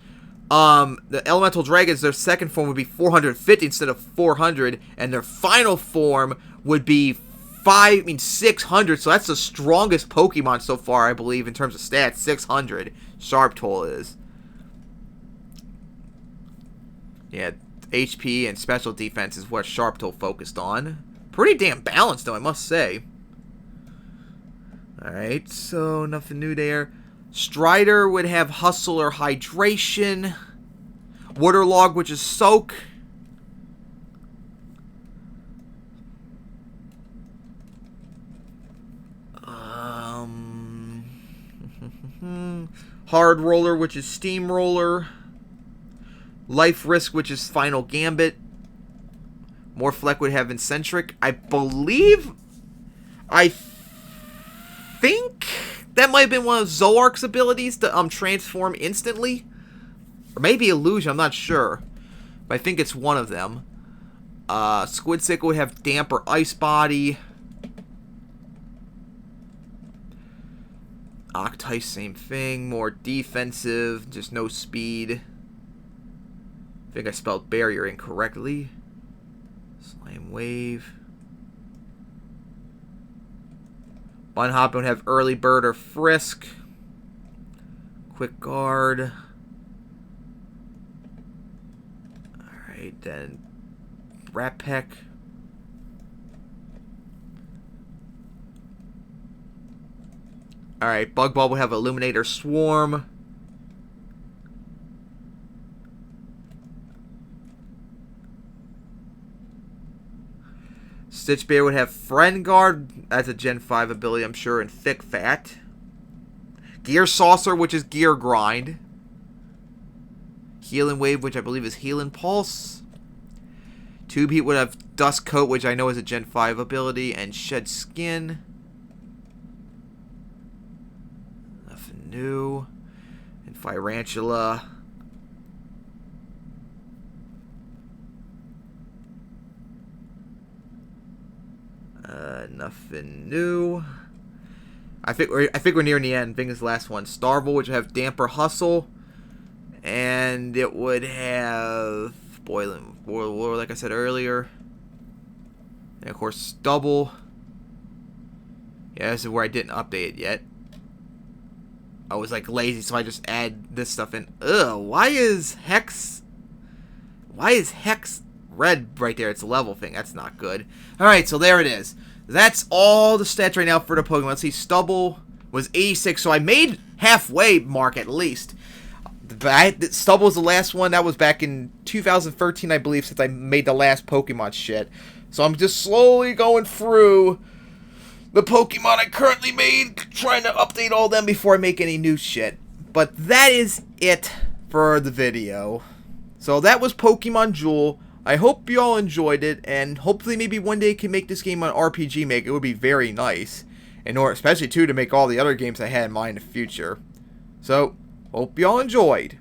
the elemental dragons, their second form would be 450 instead of 400, and their final form would be 600. So that's the strongest Pokemon so far, I believe, in terms of stats. 600. Sharptool is. Yeah, HP and special defense is what Sharptool focused on. Pretty damn balanced, though, I must say. Alright, so nothing new there. Strider would have Hustle or Hydration. Waterlog, which is Soak. Hard Roller, which is Steamroller. Life Risk, which is Final Gambit. Morphlek would have Incentric. I think that might have been one of Zoroark's abilities to transform instantly. Or maybe Illusion, I'm not sure. But I think it's one of them. Squidsick would have Damp or Ice Body. Octice, same thing. More defensive, just no speed. I think I spelled Barrier incorrectly. Slam Wave. Bunhop would have Early Bird or Frisk. Quick Guard. Alright, then Rat Peck. Alright, Bug Ball will have Illuminator Swarm. Stitch Bear would have Friend Guard. That's a Gen 5 ability, I'm sure, and Thick Fat. Gear Saucer, which is Gear Grind. Healing Wave, which I believe is Healing Pulse. Tube Heat would have Dust Coat, which I know is a Gen 5 ability, and Shed Skin. Nothing new. And Phyrenicula. Nothing new. I think we're nearing the end. I think it's the last one. Starvel, which would have Damper Hustle, and it would have Boiling War, like I said earlier, and of course Stubble. Yeah, this is where I didn't update it yet. I was like lazy, so I just add this stuff in. Ugh, why is Hex red right there? It's a level thing. That's not good. Alright, so there it is. That's all the stats right now for the Pokemon. Let's see, Stubble was 86, so I made halfway mark at least. Stubble was the last one. That was back in 2013, I believe, since I made the last Pokemon shit. So I'm just slowly going through the Pokemon I currently made, trying to update all of them before I make any new shit. But that is it for the video. So that was Pokemon Jewel. I hope you all enjoyed it, and hopefully maybe one day can make this game on RPG Maker. It would be very nice, and especially too to make all the other games I had in mind in the future. So, hope you all enjoyed.